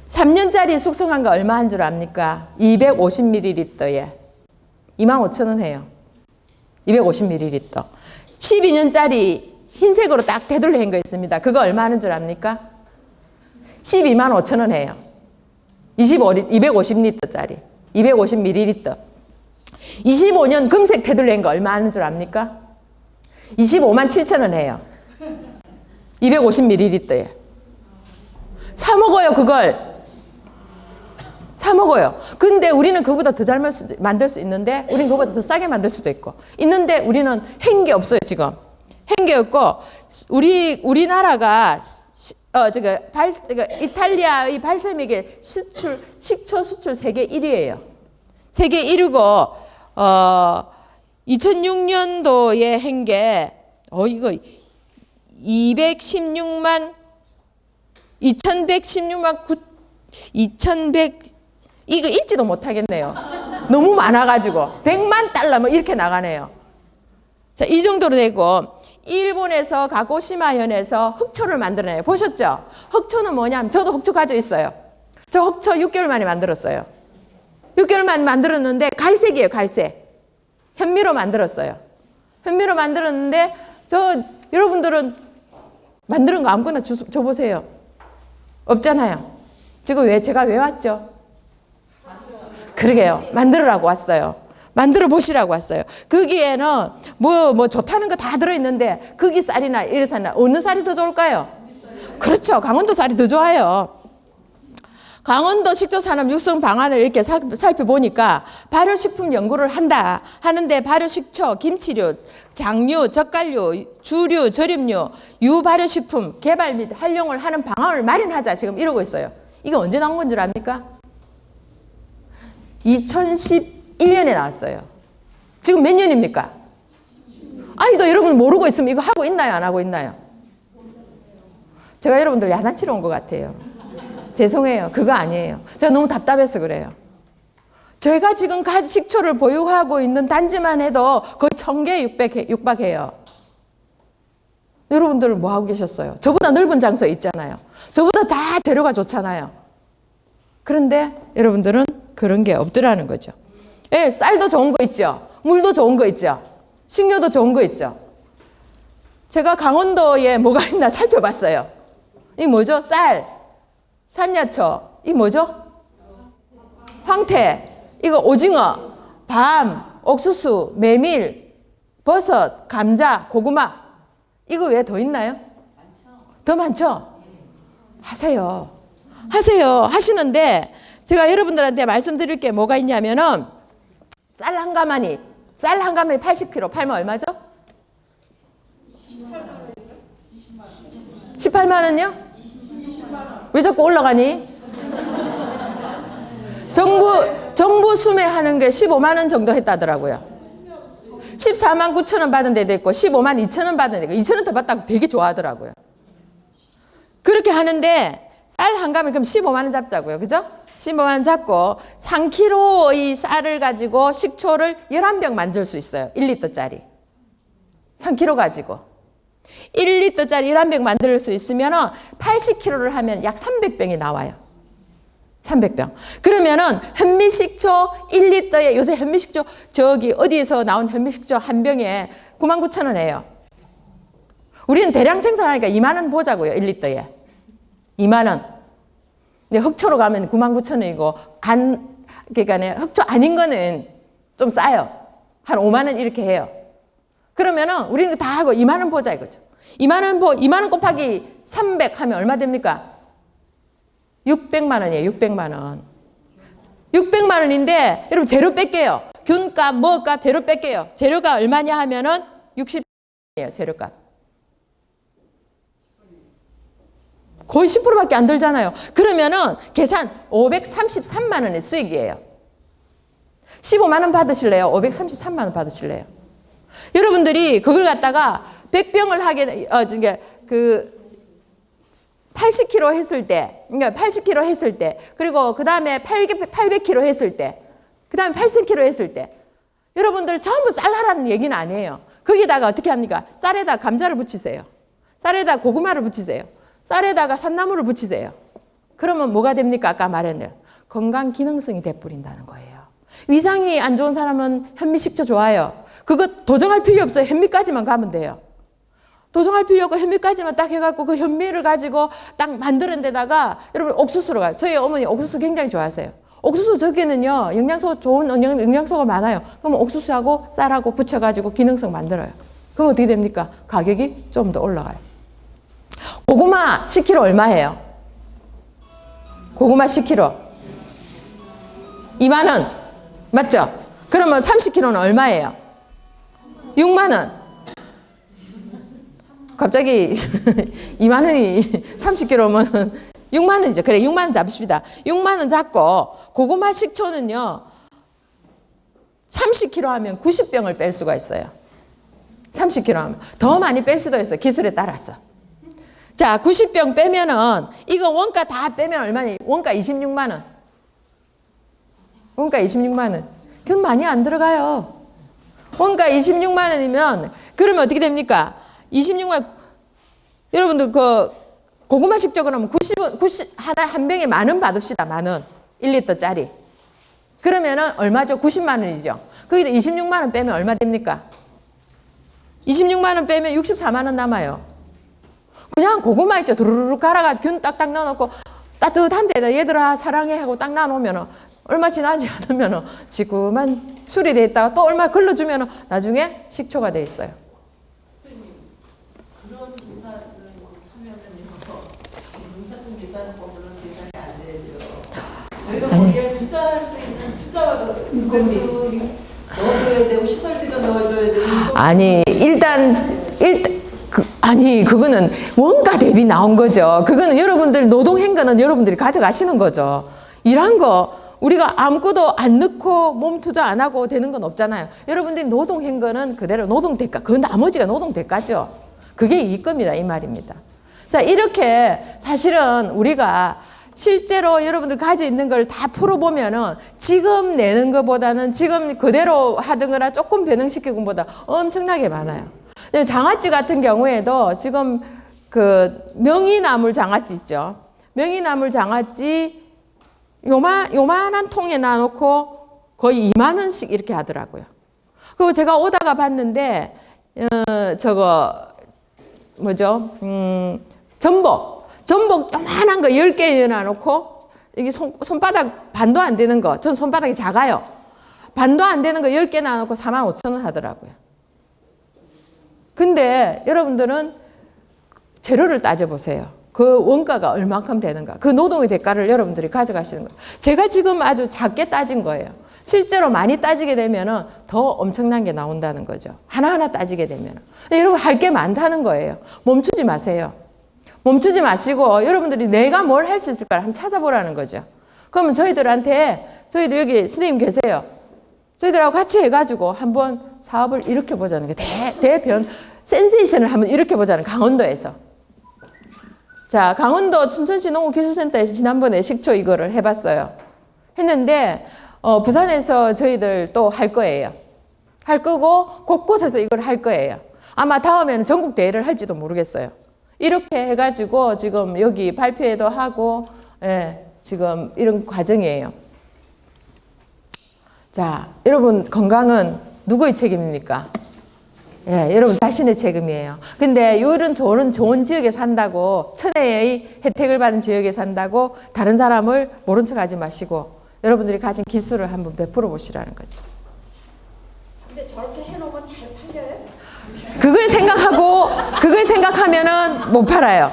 3년짜리 숙성한 거 얼마 한 줄 압니까? 250ml에 25,000원 해요. 250ml. 12년짜리 흰색으로 딱 테둘레 한 거 있습니다. 그거 얼마 하는 줄 압니까? 125,000원 해요. 250리터짜리. 250ml. 25년 금색 테둘레 한 거 얼마 하는 줄 압니까? 257,000원 해요. 250ml에. 사 먹어요, 그걸. 사 먹어요. 근데 우리는 그거보다 더 잘 만들 수 있는데, 우리는 그거보다 더 싸게 만들 수도 있고. 있는데 우리는 한 게 없어요, 지금. 한 게 없고, 우리나라가, 이탈리아의 발사믹의 식초 수출 세계 1위예요. 세계 1위고, 2006년도에 한 게, 이거, 2116만, 이거 읽지도 못하겠네요. 너무 많아가지고. 100만 달러 뭐 이렇게 나가네요. 자, 이 정도로 되고, 일본에서 가고시마현에서 흑초를 만들어내요. 보셨죠? 흑초는 뭐냐면, 저도 흑초 가지고 있어요. 저 흑초 6개월 만에 만들었어요. 6개월 만에 만들었는데, 갈색이에요, 갈색. 현미로 만들었어요. 현미로 만들었는데, 여러분들은 만드는 거 아무거나 줘보세요. 없잖아요. 지금 제가 왜 왔죠? 그러게요. 만들으라고 왔어요. 만들어 보시라고 왔어요. 거기에는 뭐 좋다는 거 다 들어있는데, 거기 쌀이나 이래서나 어느 쌀이 더 좋을까요? 그렇죠. 강원도 쌀이 더 좋아요. 강원도 식초산업 육성 방안을 이렇게 살펴보니까 발효식품 연구를 하는데 발효식초, 김치류, 장류, 젓갈류, 주류, 절임류, 유발효식품 개발 및 활용을 하는 방안을 마련하자 지금 이러고 있어요. 이거 언제 나온 건 줄 압니까? 2011년에 나왔어요. 지금 몇 년입니까? 아이도 여러분 모르고 있으면 이거 하고 있나요? 안 하고 있나요? 제가 여러분들 야단치러 온 것 같아요. 죄송해요. 그거 아니에요. 제가 너무 답답해서 그래요. 제가 지금 식초를 보유하고 있는 단지만 해도 거의 1000개 육박해요. 여러분들 뭐 하고 계셨어요? 저보다 넓은 장소에 있잖아요. 저보다 다 재료가 좋잖아요. 그런데 여러분들은 그런 게 없더라는 거죠. 예, 쌀도 좋은 거 있죠. 물도 좋은 거 있죠. 식료도 좋은 거 있죠. 제가 강원도에 뭐가 있나 살펴봤어요. 이 뭐죠? 쌀, 산야초, 이 뭐죠? 황태, 이거 오징어, 밤, 옥수수, 메밀, 버섯, 감자, 고구마. 이거 왜 더 있나요? 더 많죠? 하세요. 하시는데 제가 여러분들한테 말씀드릴 게 뭐가 있냐면은 쌀 한 가마니 80kg 팔면 얼마죠? 18만 원요? 왜 자꾸 올라가니? 정부 수매하는 게 15만 원 정도 했다더라고요. 14만 9천 원 받은 데도 있고 15만 2천 원 받은 데도 있고 2천 원 더 받다고 되게 좋아하더라고요. 그렇게 하는데 쌀 한 가면 그럼 15만 원 잡자고요. 그죠? 15만 원 잡고 3kg의 쌀을 가지고 식초를 11병 만들 수 있어요. 1리터짜리. 3kg 가지고. 1리터짜리 11병 만들 수 있으면 80kg를 하면 약 300병이 나와요. 300병. 그러면은 현미식초 1리터에 요새 현미식초 저기 어디에서 나온 현미식초 한 병에 99,000원이에요. 우리는 대량 생산하니까 2만 원 보자고요. 1리터에. 2만 원. 근데 흑초로 가면 99,000원이고 그러니까 흑초 아닌 거는 좀 싸요. 한 5만 원 이렇게 해요. 그러면은 우리는 다 하고 2만 원 보자 이거죠. 2만 원 곱하기 300 하면 얼마 됩니까? 600만 원이에요. 600만 원. 600만 원인데 여러분 재료 뺄게요. 균값, 뭐값, 재료 뺄게요. 재료가 얼마냐 하면은 60이에요. 재료값. 거의 10%밖에 안 들잖아요. 그러면은 계산 533만 원의 수익이에요. 15만 원 받으실래요? 533만 원 받으실래요? 여러분들이 그걸 갖다가 100병을 하게 그 80kg 했을 때, 그러니까 80kg 했을 때, 그리고 그 다음에 800kg 했을 때, 그 다음에 8000kg 했을 때, 여러분들 전부 쌀 하라는 얘기는 아니에요. 거기다가 어떻게 합니까? 쌀에다 감자를 붙이세요. 쌀에다 고구마를 붙이세요. 쌀에다가 산나물을 붙이세요. 그러면 뭐가 됩니까? 아까 말했네요. 건강 기능성이 돼버린다는 거예요. 위장이 안 좋은 사람은 현미식초 좋아요. 그거 도정할 필요 없어요. 현미까지만 가면 돼요. 도정할 필요 없고 현미까지만 딱 해갖고 그 현미를 가지고 딱 만드는 데다가 여러분 옥수수로 가요. 저희 어머니 옥수수 굉장히 좋아하세요. 옥수수 저기는요 영양소 좋은 영양소가 많아요. 그럼 옥수수하고 쌀하고 붙여가지고 기능성 만들어요. 그럼 어떻게 됩니까? 가격이 좀 더 올라가요. 고구마 10kg 얼마예요? 고구마 10kg 2만 원 맞죠? 그러면 30kg는 얼마예요? 6만 원. 갑자기 2만 원이 30kg면 6만 원이죠. 그래 6만 원 잡읍시다. 6만 원 잡고 고구마 식초는요 30kg 하면 90병을 뺄 수가 있어요. 30kg 하면 더 많이 뺄 수도 있어요. 기술에 따라서. 자 90병 빼면은 이거 원가 다 빼면 얼마니? 원가 26만 원. 원가 26만 원. 그건 많이 안 들어가요. 원가 26만 원이면 그러면 어떻게 됩니까? 26만 여러분들 그 고구마 식초 그러면 90 하나 한 병에 10,000원 받읍시다. 10,000원. 1리터짜리. 그러면은 얼마죠? 90만 원이죠. 거기다 26만 원 빼면 얼마 됩니까? 26만 원 빼면 64만 원 남아요. 그냥 고구마 있죠. 두루루루 갈아가 균 딱딱 넣어놓고 따뜻한 데다 얘들아 사랑해 하고 딱 놔놓으면은 얼마 지나지 않으면은 지금만 수리돼 있다가 또 얼마 걸러주면은 나중에 식초가 돼 있어요. 그런 계산을 하면은요, 농사꾼 계산법으로는 계산이 안 되죠. 저희가 거기에 투자할 수 있는 투자 금액도 넣어줘야 되고 시설비도 넣어줘야 되고. 아니 아니 그거는 원가 대비 나온 거죠. 그거는 여러분들 노동행거는 여러분들이 가져가시는 거죠. 일한 거 우리가 아무것도 안 넣고 몸 투자 안 하고 되는 건 없잖아요. 여러분들이 노동행거는 그대로 노동대가, 그 나머지가 노동대가죠. 그게 이익금이다 이 말입니다. 자 이렇게 사실은 우리가 실제로 여러분들 가지고 있는 걸 다 풀어보면은 지금 내는 것보다는 지금 그대로 하던 거나 조금 변형시키는 것보다 엄청나게 많아요. 장아찌 같은 경우에도 지금 그 명이나물 장아찌 있죠. 명이나물 장아찌 요만한 통에 놔놓고 거의 2만 원씩 이렇게 하더라고요. 그리고 제가 오다가 봤는데 저거 뭐죠? 전복 요만한 거 10개 놔놓고 이게 손바닥 반도 안 되는 거, 전 손바닥이 작아요. 반도 안 되는 거 10개 놔놓고 45,000원 하더라고요. 근데 여러분들은 재료를 따져보세요. 그 원가가 얼만큼 되는가. 그 노동의 대가를 여러분들이 가져가시는 거예요. 제가 지금 아주 작게 따진 거예요. 실제로 많이 따지게 되면 더 엄청난 게 나온다는 거죠. 하나하나 따지게 되면. 근데 여러분 할 게 많다는 거예요. 멈추지 마세요. 멈추지 마시고 여러분들이 내가 뭘 할 수 있을까 한번 찾아보라는 거죠. 그러면 저희들 여기 선생님 계세요. 저희들하고 같이 해가지고 한번 사업을 일으켜보자는 게 대변 센세이션을 한번 일으켜보자는 강원도에서. 자, 강원도 춘천시 농업기술센터에서 지난번에 식초 이거를 해봤어요. 했는데 부산에서 저희들 또 할 거예요. 할 거고 곳곳에서 이걸 할 거예요. 아마 다음에는 전국 대회를 할지도 모르겠어요. 이렇게 해가지고 지금 여기 발표회도 하고 지금 이런 과정이에요. 자, 여러분 건강은 누구의 책임입니까? 여러분 자신의 책임이에요. 근데 이런 좋은 지역에 산다고 천혜의 혜택을 받은 지역에 산다고 다른 사람을 모른 척하지 마시고 여러분들이 가진 기술을 한번 베풀어 보시라는 거죠. 근데 저렇게 해놓으면 잘 팔려요? 그걸 생각하면은 못 팔아요.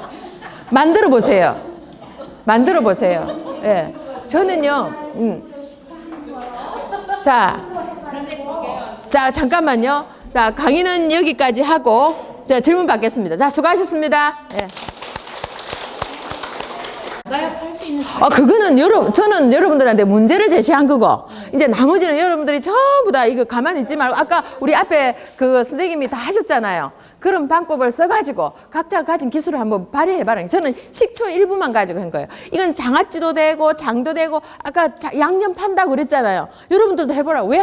만들어 보세요. 만들어 보세요. 저는요. 자, 잠깐만요. 자, 강의는 여기까지 하고 자, 질문 받겠습니다. 자, 수고하셨습니다. 할수 있는 그거는 저는 여러분들한테 문제를 제시한 거고, 이제 나머지는 여러분들이 전부 다 이거 가만히 있지 말고, 아까 우리 앞에 그 선생님이 다 하셨잖아요. 그런 방법을 써가지고 각자 가진 기술을 한번 발휘해봐라. 저는 식초 일부만 가지고 한 거예요. 이건 장아찌도 되고 장도 되고, 아까 양념 판다고 그랬잖아요. 여러분들도 해보라. 왜